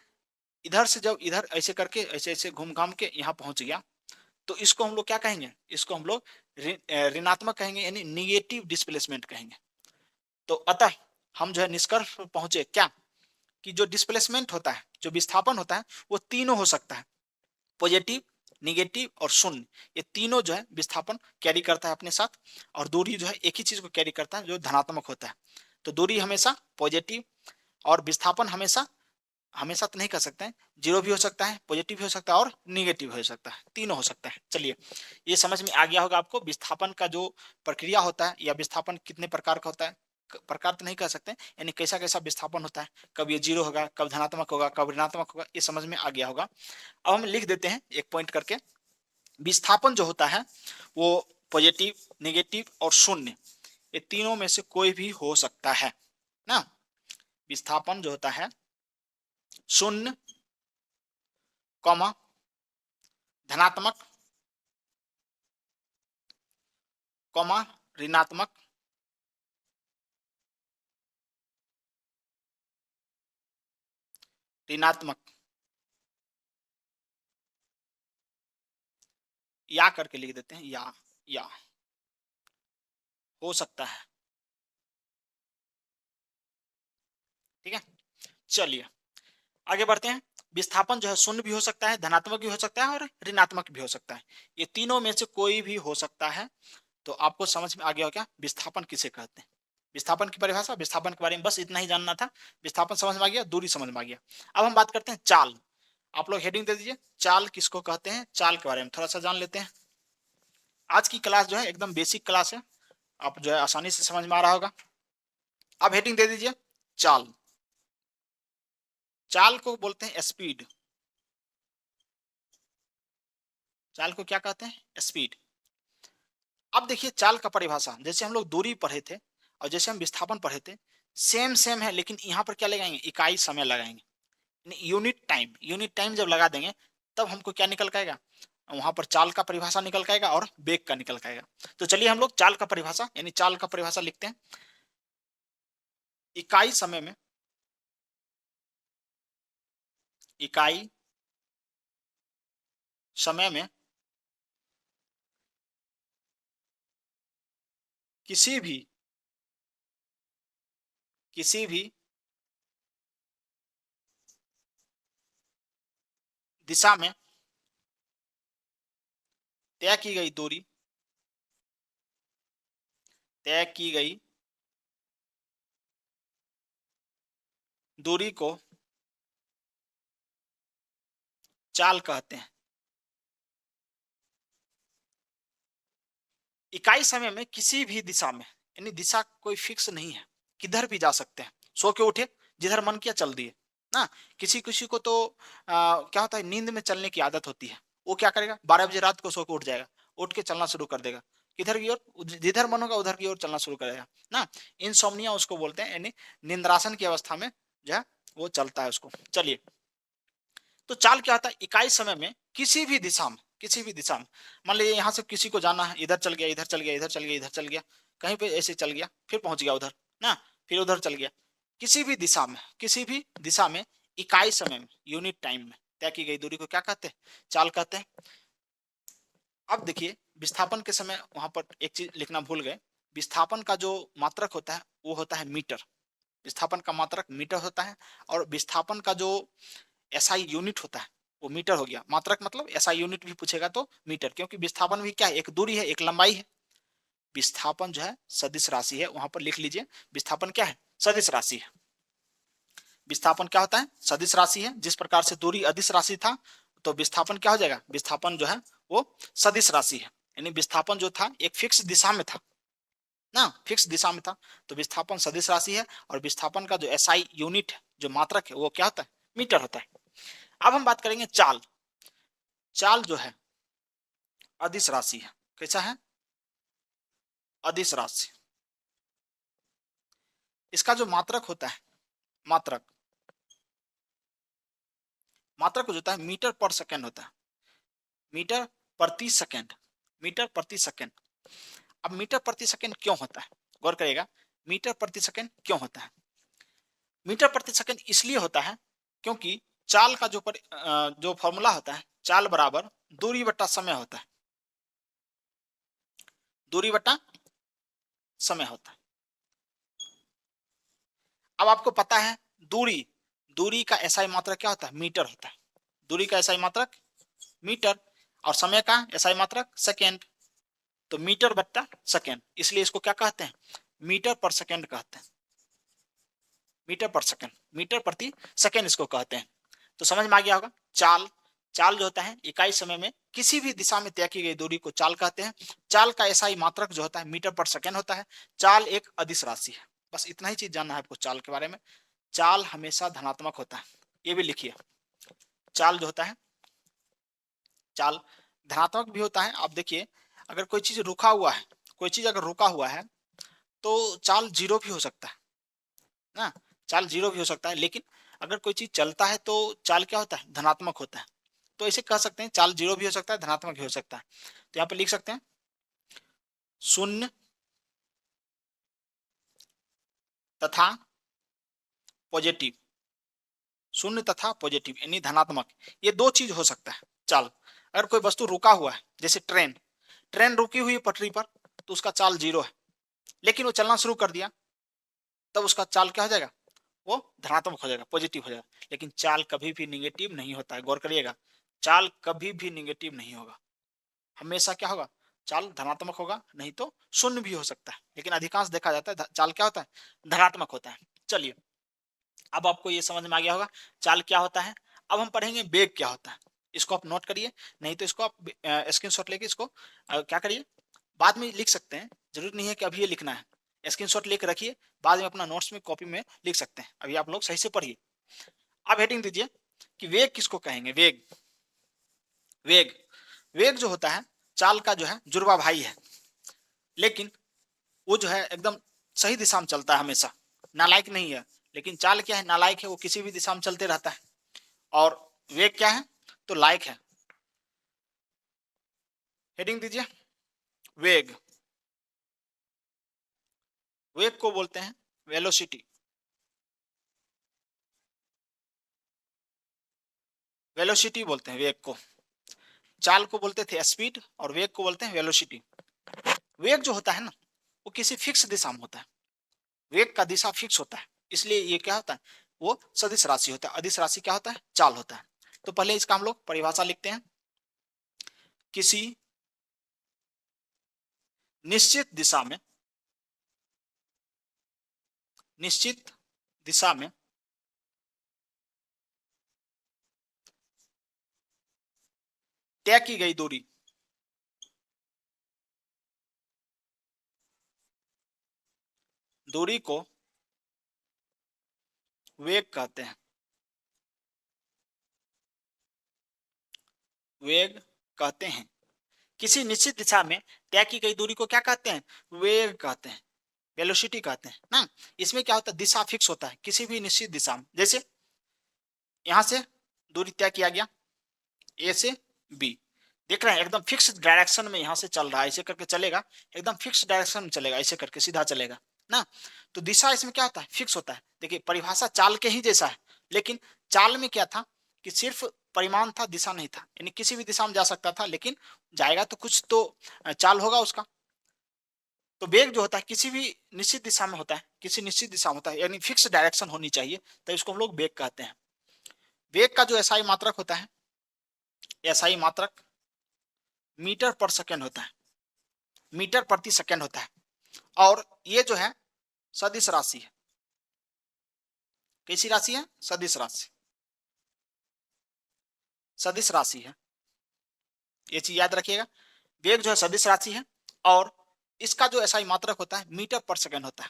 इधर से जब इधर ऐसे करके ऐसे ऐसे घूम घाम के यहाँ पहुंच गया, तो इसको हम लोग क्या कहेंगे, इसको हम लोग ऋणात्मक कहेंगे, यानी निगेटिव डिस्प्लेसमेंट कहेंगे। तो अतः हम जो है निष्कर्ष पर पहुंचे क्या, कि जो डिस्प्लेसमेंट होता है, जो विस्थापन होता है वो तीनों हो सकता है, पॉजिटिव, निगेटिव और शून्य, ये तीनों जो है विस्थापन कैरी करता है अपने साथ, और दूरी जो है एक ही चीज को कैरी करता है जो धनात्मक होता है। तो दूरी हमेशा पॉजिटिव, और विस्थापन हमेशा, हमेशा तो नहीं कर सकते हैं, जीरो भी हो सकता है, पॉजिटिव भी हो सकता है और निगेटिव हो सकता है, तीनों हो सकता है। चलिए ये समझ में आ गया होगा आपको विस्थापन का जो प्रक्रिया होता है, या विस्थापन कितने प्रकार का होता है, प्रकार तो नहीं कह सकते, यानी कैसा कैसा विस्थापन होता है, कब ये जीरो होगा, कब धनात्मक होगा, कब ऋणात्मक होगा, ये समझ में आ गया होगा। अब हम लिख देते हैं एक पॉइंट करके, विस्थापन जो होता है वो पॉजिटिव, निगेटिव और शून्य, ये तीनों में से कोई भी हो सकता है ना। विस्थापन जो होता है शून्य, कॉमा, धनात्मक, कॉमा, ऋणात्मक, ऋणात्मक, या करके लिख देते हैं, या हो सकता है, ठीक है। चलिए आगे बढ़ते हैं। विस्थापन जो है शून्य भी हो सकता है, धनात्मक भी हो सकता है और ऋणात्मक भी हो सकता है, ये तीनों में से कोई भी हो सकता है। तो आपको समझ में आ गया हो क्या विस्थापन किसे कहते हैं, विस्थापन की परिभाषा, विस्थापन के बारे में बस इतना ही जानना था। विस्थापन समझ में आ गया, दूरी समझ में आ गया। अब हम बात करते हैं चाल। आप लोग हेडिंग दे दीजिए, चाल किसको कहते हैं, चाल के बारे में थोड़ा सा जान लेते हैं। आज की क्लास जो है एकदम बेसिक क्लास है, आप जो है आसानी से समझ में आ रहा होगा। अब हेडिंग दे दीजिए चाल। चाल को बोलते हैं स्पीड, चाल को क्या कहते हैं, स्पीड। अब देखिए चाल का परिभाषा, जैसे हम लोग दूरी पढ़े थे और जैसे हम विस्थापन पढ़े थे, सेम सेम है, लेकिन यहाँ पर क्या लगाएंगे, इकाई समय लगाएंगे, यूनिट टाइम, यूनिट टाइम जब लगा देंगे तब हमको क्या निकल पाएगा, वहां पर चाल का परिभाषा निकल पाएगा और वेग का निकल पाएगा। तो चलिए हम लोग चाल का परिभाषा, यानी चाल का परिभाषा लिखते हैं। इकाई समय में, इकाई समय में किसी भी, किसी भी दिशा में तय की गई दूरी, तय की गई दूरी को चाल कहते हैं। इकाई समय में किसी भी दिशा में, यानी दिशा कोई फिक्स नहीं है, किधर भी जा सकते हैं। सो के उठे, जिधर मन किया चल दिए ना। किसी किसी को तो क्या होता है, नींद में चलने की आदत होती है। वो क्या करेगा, 12 बजे रात को सो के उठ जाएगा, उठ के चलना शुरू कर देगा, किधर की ओर, जिधर मन होगा उधर की ओर चलना शुरू करेगा ना। इंसोम्निया उसको बोलते हैं, यानी निंद्रासन की अवस्था में जो है वो चलता है उसको। चलिए, तो चाल क्या होता है, इकाई समय में किसी भी दिशा में, किसी भी दिशा में, मान लीजिए यहाँ से किसी को जाना है, इधर चल गया, इधर चल गया, इधर चल गया, इधर चल गया, कहीं पे ऐसे चल गया, फिर पहुंच गया उधर ना, फिर उधर चल गया। किसी भी दिशा में, किसी भी दिशा में इकाई समय में, यूनिट टाइम में तय की गई दूरी को क्या कहते हैं, चाल कहते हैं। अब देखिए, विस्थापन के समय वहां पर एक चीज लिखना भूल गए। विस्थापन का जो मात्रक होता है वो होता है मीटर। विस्थापन का मात्रक मीटर होता है, और विस्थापन का जो एसआई यूनिट होता है वो मीटर हो गया। मात्रक मतलब एसआई यूनिट भी पूछेगा तो मीटर, क्योंकि विस्थापन भी क्या है, एक दूरी है, एक लंबाई है। विस्थापन जो है सदिश राशि है, वहां पर लिख लीजिए, विस्थापन क्या है, सदिश राशि है। विस्थापन क्या होता है, सदिश राशि है। जिस प्रकार से दूरी अदिश राशि था, तो विस्थापन क्या हो जाएगा, विस्थापन जो है वो सदिश राशि है। यानी विस्थापन जो था एक फिक्स दिशा में था ना, फिक्स दिशा में था, तो विस्थापन सदिश राशि है। और विस्थापन का जो एसआई यूनिट है, जो मात्रक है, वो क्या होता है, मीटर होता है। अब हम बात करेंगे चाल। चाल जो है अदिश राशि है। कैसा है, अदिश राशि। इसका जो मात्रक होता है, मात्रक, मात्रक जो होता है मीटर पर सेकेंड होता है, मीटर प्रति सेकेंड, मीटर प्रति सेकेंड। अब मीटर प्रति सेकेंड क्यों होता है, गौर करिएगा, मीटर प्रति सेकेंड क्यों होता है। मीटर प्रति सेकेंड इसलिए होता है क्योंकि चाल का जो फॉर्मूला होता है, चाल बराबर दूरी बट्टा समय होता है, दूरी बट्टा समय होता है। अब आपको पता है दूरी, दूरी का एसआई मात्रक क्या होता है, मीटर होता है। दूरी का एसआई मात्रक मीटर, और समय का एसआई मात्रक सेकेंड। तो मीटर बट्टा सेकेंड, इसलिए इसको क्या कहते हैं, मीटर पर सेकेंड कहते हैं। मीटर पर सेकेंड, मीटर प्रति सेकेंड इसको कहते हैं। तो समझ में आ गया होगा। चाल, चाल जो होता है इकाई समय में किसी भी दिशा में तय की गई दूरी को चाल कहते हैं। चाल का एसआई मात्रक जो होता है मीटर पर सेकेंड होता है। चाल एक अदिश राशि है। बस इतना ही चीज जानना है आपको चाल के बारे में। चाल हमेशा धनात्मक होता है, ये भी लिखिए। चाल जो होता है, चाल धनात्मक भी होता है। आप देखिए, अगर कोई चीज रुका हुआ है, कोई चीज अगर रुका हुआ है तो चाल जीरो भी हो सकता है ना, चाल जीरो भी हो सकता है। लेकिन अगर कोई चीज चलता है तो चाल क्या होता है, धनात्मक होता है। तो ऐसे कह सकते हैं चाल जीरो भी हो सकता है, धनात्मक भी हो सकता है। तो यहाँ पे लिख सकते हैं शून्य तथा पॉजिटिव, शून्य तथा पॉजिटिव यानी धनात्मक, ये दो चीज हो सकता है चाल। अगर कोई वस्तु रुका हुआ है, जैसे ट्रेन, ट्रेन रुकी हुई है पटरी पर, तो उसका चाल जीरो है। लेकिन वो चलना शुरू कर दिया, तब उसका चाल क्या हो जाएगा, वो धनात्मक हो जाएगा, पॉजिटिव हो जाएगा। लेकिन चाल कभी भी निगेटिव नहीं होता है, गौर करिएगा। चाल कभी भी निगेटिव नहीं होगा, हमेशा क्या होगा, चाल धनात्मक होगा, नहीं तो शून्य भी हो सकता है। लेकिन अधिकांश देखा जाता है चाल क्या होता है, धनात्मक होता है। चलिए, अब आपको ये समझ में आ गया होगा चाल क्या होता है। अब हम पढ़ेंगे वेग क्या होता है। इसको आप नोट करिए, नहीं तो इसको आप स्क्रीनशॉट लेके इसको क्या करिए, बाद में लिख सकते हैं, जरूरी नहीं है कि अभी ये लिखना है। स्क्रीनशॉट लेके रखिए, बाद में अपना नोट्स में कॉपी में लिख सकते हैं। अभी आप लोग सही से पढ़िए। अब हेडिंग दीजिए कि वेग किसको कहेंगे, वेग। वेग, वेग जो होता है चाल का जो है जुड़वा भाई है। लेकिन वो जो है एकदम सही दिशा में चलता है हमेशा, नालायक नहीं है। लेकिन चाल क्या है, नालायक है, वो किसी भी दिशा में चलते रहता है। और वेग क्या है, तो लायक है। हेडिंग दीजिए वेग। वेग को बोलते हैं वेलोसिटी, वेलोसिटी बोलते हैं वेग को। चाल को बोलते थे स्पीड, और वेग को बोलते हैं वेलोसिटी। वेग जो होता है ना, वो किसी फिक्स दिशा में होता है। वेग का दिशा फिक्स होता है, इसलिए ये क्या होता है, वो सदिश राशि होता है। अदिश राशि क्या होता है, चाल होता है। तो पहले इसका हम लोग परिभाषा लिखते हैं। किसी निश्चित दिशा में, निश्चित दिशा में तय की गई दूरी, दूरी को वेग कहते हैं। वेग कहते हैं। किसी निश्चित दिशा में तय की गई दूरी को क्या कहते हैं? वेग कहते हैं, वेलोसिटी कहते हैं ना। इसमें क्या होता है, दिशा फिक्स होता है किसी भी निश्चित दिशा में। जैसे यहां से दूरी तय किया गया ए से बी, देख रहे हैं एकदम फिक्स डायरेक्शन में यहां से चल रहा है, ऐसे करके चलेगा, एकदम फिक्स डायरेक्शन में चलेगा, ऐसे करके सीधा चलेगा ना। तो दिशा इसमें क्या होता है, फिक्स होता है। देखिए परिभाषा चाल के ही जैसा है, लेकिन चाल में क्या था कि सिर्फ परिमाण था, दिशा नहीं था, यानी किसी भी दिशा में जा सकता था, लेकिन जाएगा तो कुछ तो चाल होगा उसका। तो वेग जो होता है किसी भी निश्चित दिशा में होता है, किसी निश्चित दिशा में होता है, यानी फिक्स डायरेक्शन होनी चाहिए, तो इसको हम लोग वेग कहते हैं। वेग का जो एसआई मात्रक होता है, एसआई मात्रक मीटर पर सेकेंड होता है, मीटर प्रति सेकेंड होता है। और ये जो है सदिश राशि है। कैसी राशि है? सदिश राशि, सदिश राशि है, ये चीज याद रखिएगा। वेग जो है सदिश राशि है, और इसका जो एसआई मात्रक होता है मीटर पर सेकेंड होता है।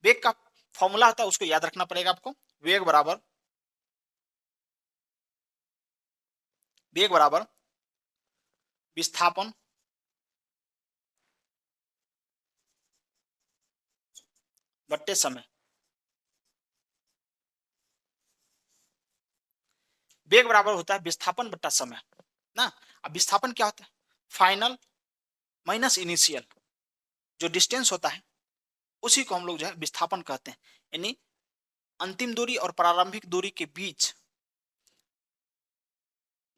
वेग का फॉर्मूला होता है, उसको याद रखना पड़ेगा आपको। वेग बराबर, वेग बराबर विस्थापन बट्टे समय। वेग बराबर होता है विस्थापन बट्टा समय ना। अब विस्थापन क्या होता है? फाइनल माइनस इनिशियल, जो डिस्टेंस होता है उसी को हम लोग जो है विस्थापन कहते हैं। यानी अंतिम दूरी और प्रारंभिक दूरी के बीच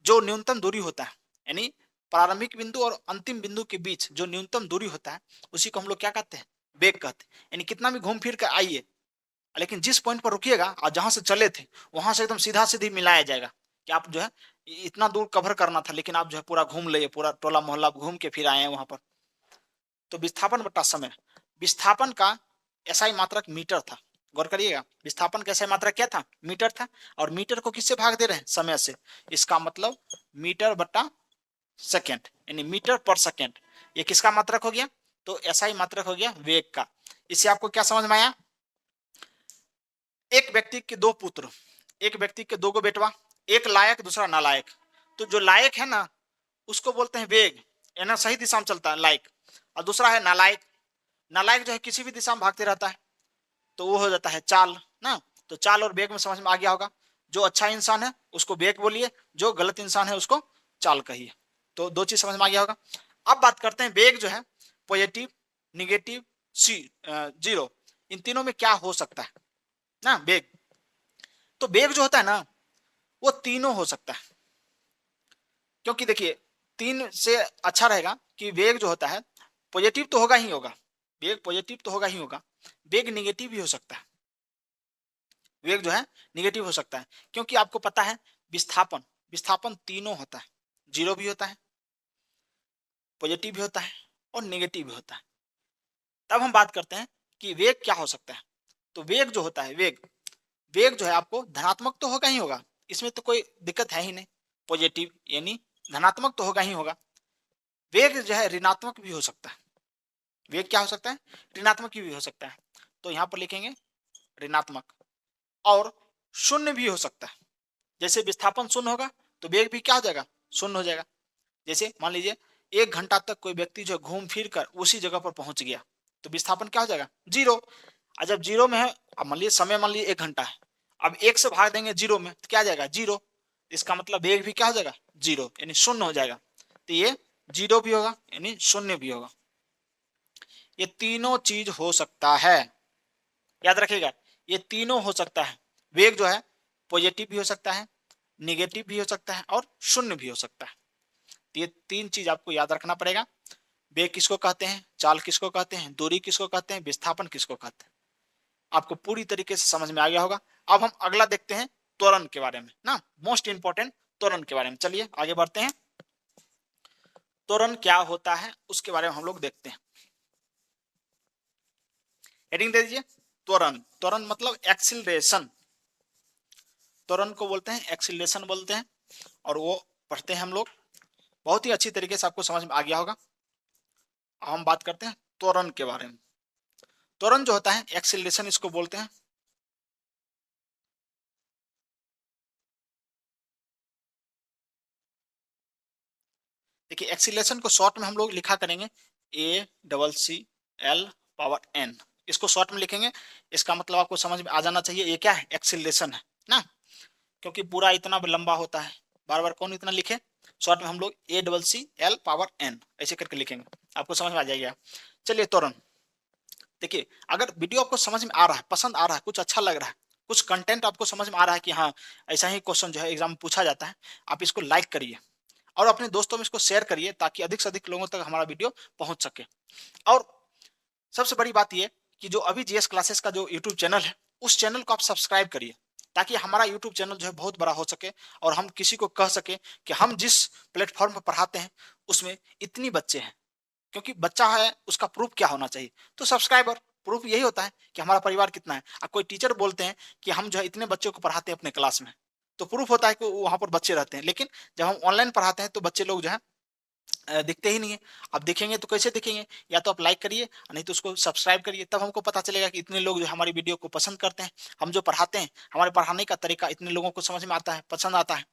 जो न्यूनतम दूरी होता है, यानी प्रारंभिक बिंदु और अंतिम बिंदु के बीच जो न्यूनतम दूरी होता है, उसी को हम लोग क्या कहते हैं? वेग कहते हैं। यानी कितना भी घूम फिर कर आइए, लेकिन जिस पॉइंट पर रुकिएगा और जहां से चले थे वहां से एकदम सीधा सीधी मिलाया जाएगा कि आप जो है इतना दूर कवर करना था, लेकिन आप जो है पूरा घूम लिए, पूरा टोला मोहल्ला घूम के फिर आए हैं वहां पर। तो विस्थापन बट्टा समय, विस्थापन का एसआई मात्रक मीटर था। गौर करिएगा, विस्थापन का एसआई मात्रक क्या था? मीटर था। और मीटर को किससे भाग दे रहे हैं? समय से। इसका मतलब मीटर बट्टा सेकेंड, यानी मीटर पर सेकेंड। ये किसका मात्रक हो गया? तो एसआई मात्रक हो गया वेग का। इससे आपको क्या समझ में आया? एक व्यक्ति के दो पुत्र, एक व्यक्ति के दो गो बेटवा, एक लायक दूसरा नालायक। तो जो लायक है ना उसको बोलते हैं वेग, यानी सही दिशा में चलता है लायक। और दूसरा है नालायक, नालायक जो है किसी भी दिशा में भागते रहता है, तो वो हो जाता है चाल ना। तो चाल और वेग में समझ में आ गया होगा। जो अच्छा इंसान है उसको वेग बोलिए, जो गलत इंसान है उसको चाल कहिए। तो दो चीज समझ में आ गया होगा। अब बात करते हैं वेग जो है पॉजिटिव, निगेटिव, जीरो, इन तीनों में क्या हो सकता है ना वेग। तो वेग जो होता है ना वो तीनों हो सकता है, क्योंकि देखिए तीन से अच्छा रहेगा कि वेग जो होता है पॉजिटिव तो होगा ही होगा, वेग पॉजिटिव तो होगा ही होगा, वेग निगेटिव भी हो सकता है। वेग जो है निगेटिव हो सकता है, क्योंकि आपको पता है विस्थापन, विस्थापन तीनों होता है, जीरो भी होता है, पॉजिटिव भी होता है और निगेटिव भी होता है। तब हम बात करते हैं कि वेग क्या हो सकता है। तो वेग जो होता है, वेग, वेग जो है आपको धनात्मक तो होगा ही होगा, इसमें तो कोई दिक्कत है ही नहीं। पॉजिटिव यानी धनात्मक तो होगा ही होगा। वेग जो है ऋणात्मक भी हो सकता है। वेग क्या हो सकता है? ऋणात्मक भी हो सकता है। तो यहां पर लिखेंगे ऋणात्मक। और शून्य भी हो सकता है। जैसे विस्थापन शून्य होगा तो वेग भी क्या हो जाएगा? शून्य हो जाएगा। जैसे मान लीजिए 1 घंटा तक कोई व्यक्ति जो घूम फिर कर उसी जगह पर पहुंच गया, तो विस्थापन क्या हो जाएगा? जीरो। और जब जीरो में है, अब मान लीजिए समय मान लीजिए 1 घंटा है, अब 1 से भाग देंगे जीरो में तो क्या आ जाएगा? जीरो। इसका मतलब वेग भी क्या हो जाएगा? जीरो, यानी शून्य हो जाएगा। तो ये जीरो भी होगा यानी शून्य भी होगा। ये तीनों चीज हो सकता है, याद रखिएगा, ये तीनों हो सकता है। वेग जो है पॉजिटिव भी हो सकता है, निगेटिव भी हो सकता है और शून्य भी हो सकता है। तो ये तीन चीज आपको याद रखना पड़ेगा। वेग किसको कहते हैं, चाल किसको कहते हैं, दूरी किसको कहते हैं, विस्थापन किसको कहते हैं, आपको पूरी तरीके से समझ में आ गया होगा। अब हम अगला देखते हैं त्वरण के बारे में ना, मोस्ट इंपॉर्टेंट त्वरण के बारे में। चलिए आगे बढ़ते हैं। त्वरण क्या होता है उसके बारे में हम लोग देखते हैं। हेडिंग दे दीजिए त्वरण। त्वरण मतलब एक्सिलरेशन, त्वरण को बोलते हैं एक्सिलरेशन बोलते हैं। और वो पढ़ते हैं हम लोग बहुत ही अच्छी तरीके से आपको समझ में आ गया होगा। अब हम बात करते हैं त्वरण के बारे में। त्वरण जो होता है एक्सीलरेशन इसको बोलते हैं। देखिए एक्सीलरेशन को शॉर्ट में हम लोग लिखा करेंगे ACCL इसको शॉर्ट में लिखेंगे। इसका मतलब आपको समझ में आ जाना चाहिए ये क्या है, एक्सीलरेशन है ना, क्योंकि पूरा इतना लंबा होता है, बार बार कौन इतना लिखे। शॉर्ट में हम लोग ACCL ऐसे करके लिखेंगे, आपको समझ में आ जाएगा। चलिए त्वरण, देखिए अगर वीडियो आपको समझ में आ रहा है, पसंद आ रहा है, कुछ अच्छा लग रहा है, कुछ कंटेंट आपको समझ में आ रहा है कि हाँ ऐसा ही क्वेश्चन जो है एग्जाम में पूछा जाता है, आप इसको लाइक करिए और अपने दोस्तों में इसको शेयर करिए ताकि अधिक से अधिक लोगों तक हमारा वीडियो पहुंच सके। और सबसे बड़ी बात यह कि जो अभी जीएस क्लासेस का जो यूट्यूब चैनल है उस चैनल को आप सब्सक्राइब करिए ताकि हमारा यूट्यूब चैनल जो है बहुत बड़ा हो सके और हम किसी को कह सके कि हम जिस प्लेटफॉर्म पर पढ़ाते हैं उसमें इतनी बच्चे हैं, क्योंकि बच्चा है उसका प्रूफ क्या होना चाहिए, तो सब्सक्राइबर प्रूफ यही होता है कि हमारा परिवार कितना है। अब कोई टीचर बोलते हैं कि हम जो है इतने बच्चों को पढ़ाते हैं अपने क्लास में, तो प्रूफ होता है कि वहां पर बच्चे रहते हैं, लेकिन जब हम ऑनलाइन पढ़ाते हैं तो बच्चे लोग जो है दिखते ही नहीं है। अब दिखेंगे तो कैसे दिखेंगे, या तो आप लाइक करिए नहीं तो उसको सब्सक्राइब करिए, तब हमको पता चलेगा कि इतने लोग जो हमारी वीडियो को पसंद करते हैं, हम जो पढ़ाते हैं हमारे पढ़ाने का तरीका इतने लोगों को समझ में आता है, पसंद आता है।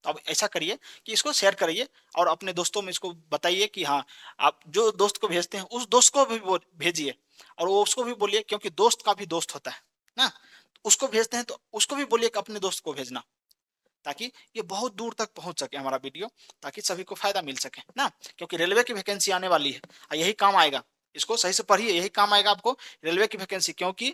तो अब ऐसा करिए कि इसको शेयर करिए और अपने दोस्तों में इसको बताइए कि हाँ आप जो दोस्त को भेजते हैं उस दोस्त को भी वो भेजिए और वो उसको भी बोलिए, क्योंकि दोस्त का भी दोस्त होता है ना, उसको भेजते हैं तो उसको भी बोलिए कि अपने दोस्त को भेजना, ताकि ये बहुत दूर तक पहुंच सके हमारा वीडियो, ताकि सभी को फायदा मिल सके ना। क्योंकि रेलवे की वैकेंसी आने वाली है और यही काम आएगा, इसको सही से पढ़िए, यही काम आएगा आपको रेलवे की वैकेंसी, क्योंकि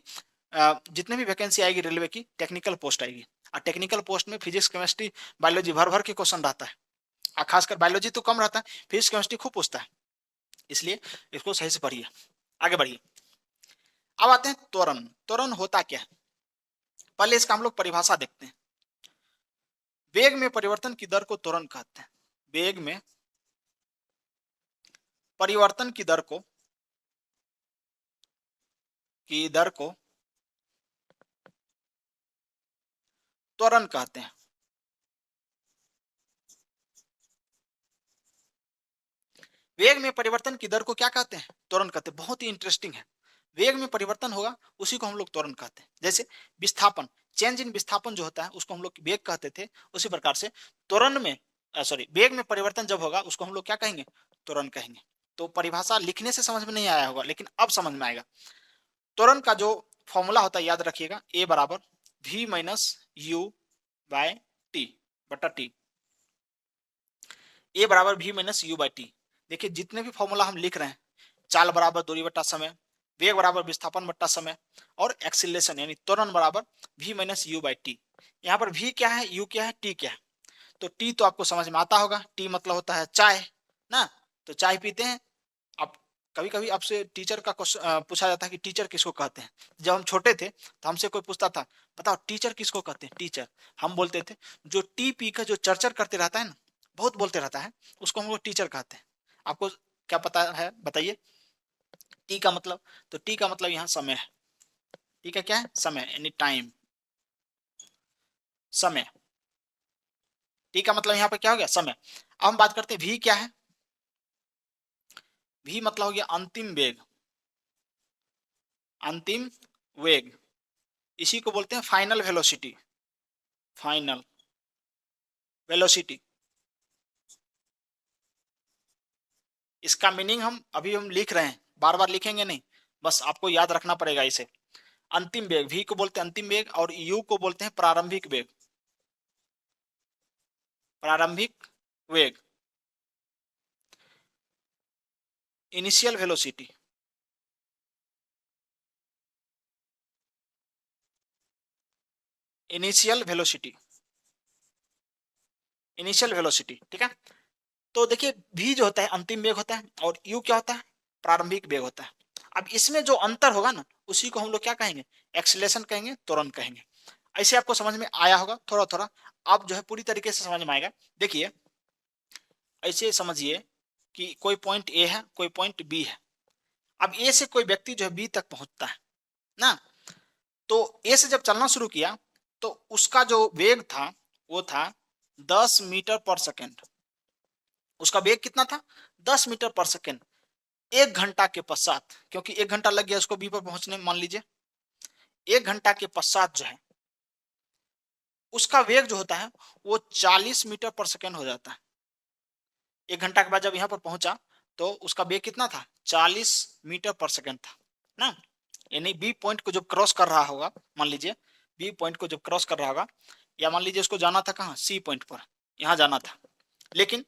जितने भी वैकेंसी आएगी रेलवे की टेक्निकल पोस्ट आएगी और टेक्निकल पोस्ट में फिजिक्स केमिस्ट्री बायोलॉजी भर भर के क्वेश्चन रहता है और खासकर बायोलॉजी तो कम रहता है, फिजिक्स केमिस्ट्री खूब पूछता है, इसलिए इसको सही से पढ़िए, आगे बढ़िए। अब आते हैं त्वरण। त्वरण होता क्या है, पहले इसका हम लोग परिभाषा देखते हैं। वेग में परिवर्तन की दर को त्वरण कहते हैं। वेग में परिवर्तन की दर को त्वरण कहते हैं। वेग में परिवर्तन की दर को क्या कहते हैं, त्वरण कहते हैं। बहुत ही इंटरेस्टिंग है, वेग में परिवर्तन होगा उसी को हम लोग त्वरण कहते हैं। जैसे विस्थापन, चेंज इन विस्थापन जो होता है उसको हम लोग वेग कहते थे, उसी प्रकार से त्वरण में वेग में परिवर्तन जब होगा उसको हम लोग क्या कहेंगे, त्वरण कहेंगे। तो परिभाषा लिखने से समझ में नहीं आया होगा लेकिन अब समझ में आएगा। त्वरण का जो फॉर्मूला होता है याद रखिएगा, ए बराबर v minus u by t बटा टी। ए बराबर v minus u by t. देखिए जितने भी फॉर्मूला हम लिख रहे हैं, चाल बराबर दूरी बट्टा समय, वेग बराबर विस्थापन बट्टा समय और एक्सीलरेशन यानी त्वरण बराबर v minus u by t. यहाँ पर v क्या है, u क्या है, t क्या है। तो t तो आपको समझ में आता होगा, t मतलब होता है चाय ना, तो चाय पीते हैं। अब कभी कभी आपसे टीचर का पूछा जाता है कि टीचर किसको कहते हैं। जब हम छोटे थे तो हमसे कोई पूछता था बताओ टीचर किसको कहते हैं, टीचर। हम बोलते थे जो टी पी का जो चर्चर करते रहता है ना, बहुत बोलते रहता है, उसको हम लोग टीचर कहते हैं। आपको क्या पता है बताइए, टी का मतलब, तो टी का मतलब यहाँ समय है। टी का क्या है, समय यानी टाइम, समय। टी का मतलब यहाँ पे क्या हो गया, समय। अब हम बात करते हैं वी क्या है। वी मतलब हो गया अंतिम वेग, अंतिम वेग, इसी को बोलते हैं फाइनल वेलोसिटी, फाइनल वेलोसिटी। इसका मीनिंग हम लिख रहे हैं, बार बार लिखेंगे नहीं, बस आपको याद रखना पड़ेगा इसे। अंतिम वेग, वी को बोलते हैं अंतिम वेग और यू को बोलते हैं प्रारंभिक वेग, प्रारंभिक वेग, initial velocity. Initial velocity, initial velocity, ठीक है। तो देखिए वी जो होता है अंतिम वेग होता है और यू क्या होता है, प्रारंभिक वेग होता है। अब इसमें जो अंतर होगा ना उसी को हम लोग क्या कहेंगे, एक्सीलरेशन कहेंगे, त्वरण कहेंगे। ऐसे आपको समझ में आया होगा थोड़ा थोड़ा, अब जो है पूरी तरीके से समझ में आएगा। देखिए ऐसे समझिए कि कोई पॉइंट ए है, कोई पॉइंट बी है। अब ए से कोई व्यक्ति जो है बी तक पहुंचता है ना, तो ए से जब चलना शुरू किया तो उसका जो वेग था वो था 10 मीटर पर सेकेंड, उसका वेग कितना था 10 मीटर पर सेकेंड। 1 घंटा के पश्चात, क्योंकि 1 घंटा लग गया उसको बी पर पहुंचने में, मान लीजिए 1 घंटा के पश्चात जो है उसका वेग जो होता है वो 40 मीटर पर सेकेंड हो जाता है। 1 घंटा के बाद जब यहाँ पर पहुंचा तो उसका वेग कितना था 40 मीटर पर सेकेंड था ना। यानी बी पॉइंट को जब क्रॉस कर रहा होगा, मान लीजिए बी पॉइंट को जब क्रॉस कर रहा होगा, या मान लीजिए उसको जाना था कहाँ सी पॉइंट पर, यहाँ जाना था, लेकिन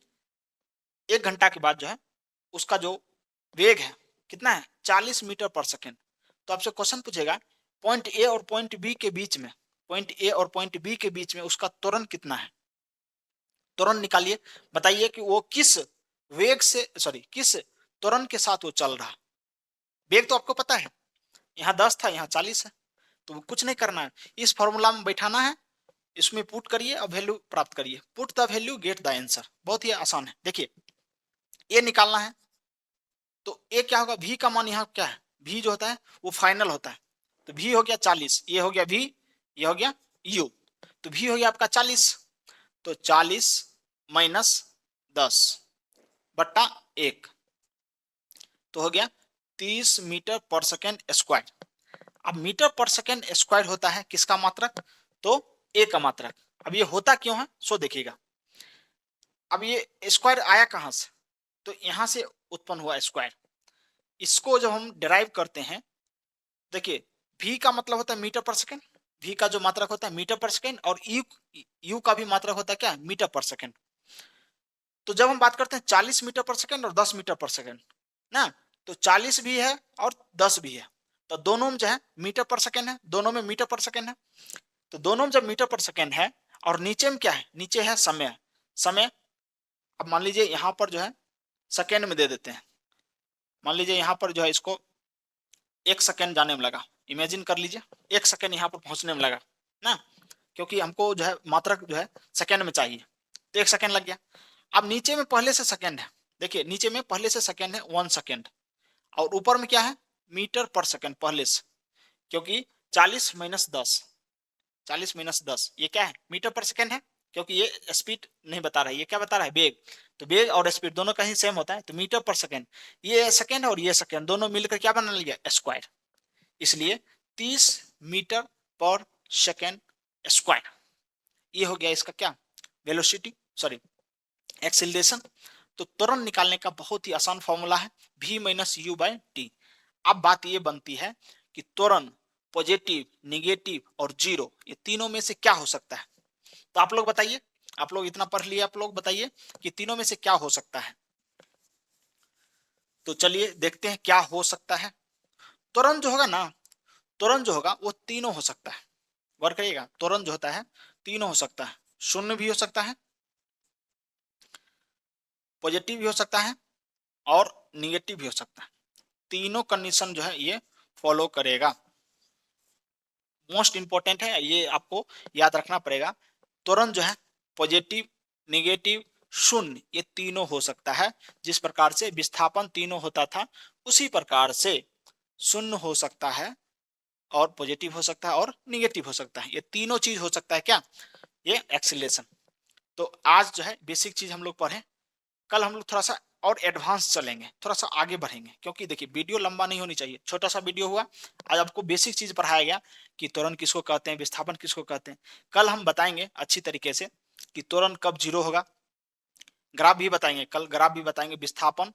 1 घंटा के बाद जो है उसका जो वेग है कितना है 40 मीटर पर सेकेंड। तो आपसे क्वेश्चन पूछेगा पॉइंट ए और पॉइंट बी के बीच में, पॉइंट ए और पॉइंट बी के बीच में उसका त्वरण कितना है, त्वरण निकालिए। बताइए कि वो किस वेग से, सॉरी किस त्वरण के साथ वो चल रहा है। वेग तो आपको पता है, यहाँ 10 था यहाँ 40 है, तो कुछ नहीं करना है, इस फॉर्मूला में बैठाना है, इसमें पुट करिए और वैल्यू प्राप्त करिए। Put the value get the answer, बहुत ही आसान है। देखिए ए निकालना है तो ए क्या होगा, भी का मान यहाँ क्या है, भी जो होता है वो फाइनल होता है, तो भी हो गया 40, ये हो गया भी, ये हो गया यू, तो भी हो गया आपका 40, तो 40 माइनस 10 बट्टा 1, तो हो गया 30 मीटर पर सेकेंड स्क्वायर। अब मीटर पर सेकेंड स्क्वायर होता है किसका मात्रक, तो ए का मात्रक। अब ये होता क्यों है सो देखिएगा। अब ये स्क्वायर आया कहां से, तो यहां से उत्पन्न हुआ स्क्वायर। इसको जब हम डिराइव करते हैं, देखिए v का मतलब होता है मीटर पर सेकेंड, v का जो मात्रक होता है मीटर पर सेकेंड, और u का भी मात्रक होता है क्या, मीटर पर सेकेंड। तो जब हम बात करते हैं 40 मीटर पर सेकेंड और 10 मीटर पर सेकेंड ना, तो 40 भी है और 10 भी है, तो दोनों में जो है मीटर पर सेकेंड है, दोनों में मीटर पर सेकेंड है। तो दोनों में जब मीटर पर सेकेंड है और नीचे में क्या है, नीचे है समय, समय। अब मान लीजिए यहाँ पर जो है सेकेंड में दे देते हैं, मान लीजिए यहाँ पर जो है इसको 1 सेकेंड जाने में लगा, इमेजिन कर लीजिए 1 सेकेंड यहाँ पर पहुंचने में लगा ना, क्योंकि हमको जो है मात्रक जो है सेकेंड में चाहिए, तो 1 सेकेंड लग गया। अब नीचे में पहले से सेकेंड है, देखिए नीचे में पहले से सेकेंड है 1 सेकेंड, और ऊपर में क्या है मीटर पर सेकेंड पहले से, क्योंकि 40 माइनस 10, 40 माइनस 10 ये क्या है मीटर पर सेकेंड है, क्योंकि ये स्पीड नहीं बता रहा है, ये क्या बता रहा है वेग, तो वेग और स्पीड दोनों का ही सेम होता है, तो मीटर पर सेकेंड, ये सेकेंड और ये सेकेंड दोनों मिलकर क्या बना लिया स्क्वायर, इसलिए 30 मीटर पर सेकेंड स्क्वायर। ये हो गया इसका क्या वेलोसिटी, सॉरी एक्सीलरेशन। तो त्वरण निकालने का बहुत ही आसान फॉर्मूला है v minus u by t. अब बात ये बनती है कि त्वरण पॉजिटिव, निगेटिव और जीरो, ये तीनों में से क्या हो सकता है। तो आप लोग बताइए, आप लोग इतना पढ़ लिए, आप लोग बताइए कि तीनों में से क्या हो सकता है। तो चलिए देखते हैं क्या हो सकता है। त्वरण जो होगा ना, त्वरण जो होगा वो तीनों हो सकता है, गौर करिएगा, त्वरण जो होता है तीनों हो सकता है, शून्य भी हो सकता है, पॉजिटिव भी हो सकता है और निगेटिव भी हो सकता है। तीनों कंडीशन जो है ये फॉलो करेगा। मोस्ट इंपॉर्टेंट है, ये आपको याद रखना पड़ेगा। त्वरण जो है पॉजिटिव, निगेटिव, शून्य, ये तीनों हो सकता है। जिस प्रकार से विस्थापन तीनों होता था उसी प्रकार से शून्य हो सकता है और पॉजिटिव हो सकता है और निगेटिव हो सकता है, ये तीनों चीज हो सकता है क्या, ये एक्सीलरेशन। तो आज जो है बेसिक चीज हम लोग पढ़े, कल हम लोग थोड़ा सा और एडवांस चलेंगे, थोड़ा सा आगे बढ़ेंगे, क्योंकि देखिए वीडियो लंबा नहीं होनी चाहिए, छोटा सा वीडियो हुआ। आज आपको बेसिक चीज पढ़ाया गया कि त्वरण किसको कहते हैं, विस्थापन किसको कहते हैं। कल हम बताएंगे अच्छी तरीके से कि त्वरण कब जीरो होगा, ग्राफ भी बताएंगे, कल ग्राफ भी बताएंगे, विस्थापन,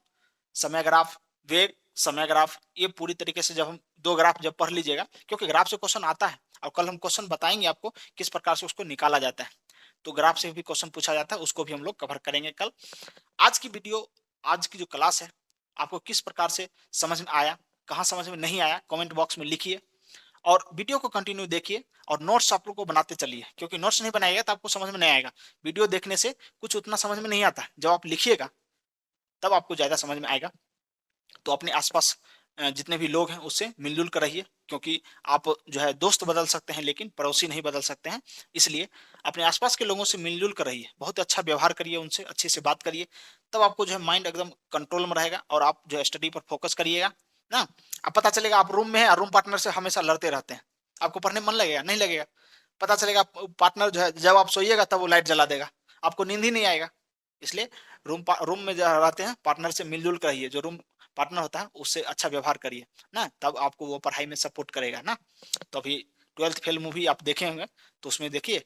समय ग्राफ, वेग, समय ग्राफ, ये पूरी तरीके से जब हम दो ग्राफ जब पढ़ लीजिएगा, क्योंकि ग्राफ से क्वेश्चन आता है, और कल हम क्वेश्चन बताएंगे आपको किस प्रकार से उसको निकाला जाता है। तो ग्राफ से भी क्वेश्चन पूछा जाता है, उसको भी हम लोग कवर करेंगे कल। आज की वीडियो, आज की जो क्लास है आपको किस प्रकार से समझ में आया, कहाँ समझ में नहीं आया, कमेंट बॉक्स में लिखिए, और वीडियो को कंटिन्यू देखिए, और नोट्स आप लोग को बनाते चलिए, क्योंकि नोट्स नहीं बनाएगा तो आपको समझ में नहीं आएगा। वीडियो देखने से कुछ उतना समझ में नहीं आता, जब आप लिखिएगा तब आपको ज्यादा समझ में आएगा। तो अपने आसपास जितने भी लोग हैं उससे मिलजुल कर रहिए, क्योंकि आप जो है दोस्त बदल सकते हैं लेकिन पड़ोसी नहीं बदल सकते हैं, इसलिए अपने आसपास के लोगों से मिलजुल कर रहिए, बहुत अच्छा व्यवहार करिए, उनसे अच्छे से बात करिए, तब आपको जो है माइंड एकदम कंट्रोल में रहेगा और आप जो है स्टडी पर फोकस करिएगा ना। अब पता चलेगा आप रूम में हैं और रूम पार्टनर से हमेशा लड़ते रहते हैं, आपको पढ़ने में मन लगेगा, नहीं लगेगा। पता चलेगा पार्टनर जो है जब आप सोइएगा तब वो लाइट जला देगा, आपको नींद ही नहीं आएगा। इसलिए रूम में जहाँ रहते हैं पार्टनर से मिलजुल कर रहिए, जो रूम पार्टनर होता है उससे अच्छा व्यवहार करिए ना, तब आपको वो पढ़ाई में सपोर्ट करेगा ना। तो अभी 12th फेल मूवी आप देखे होंगे, तो उसमें देखिए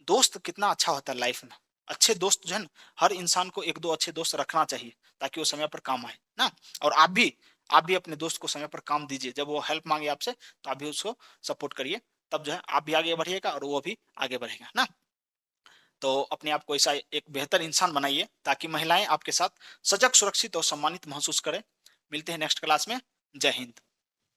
दोस्त कितना अच्छा होता है लाइफ में। अच्छे दोस्त जो है ना, हर इंसान को एक दो अच्छे दोस्त रखना चाहिए ताकि वो समय पर काम आए ना। और आप भी अपने दोस्त को समय पर काम दीजिए, जब वो हेल्प मांगे आपसे तो आप भी उसको सपोर्ट करिए, तब जो है आप भी आगे बढ़िएगा और वो भी आगे बढ़ेगा ना। तो अपने आप को ऐसा एक बेहतर इंसान बनाइए ताकि महिलाएं आपके साथ सजग, सुरक्षित और सम्मानित महसूस करें। मिलते हैं नेक्स्ट क्लास में। जय हिंद।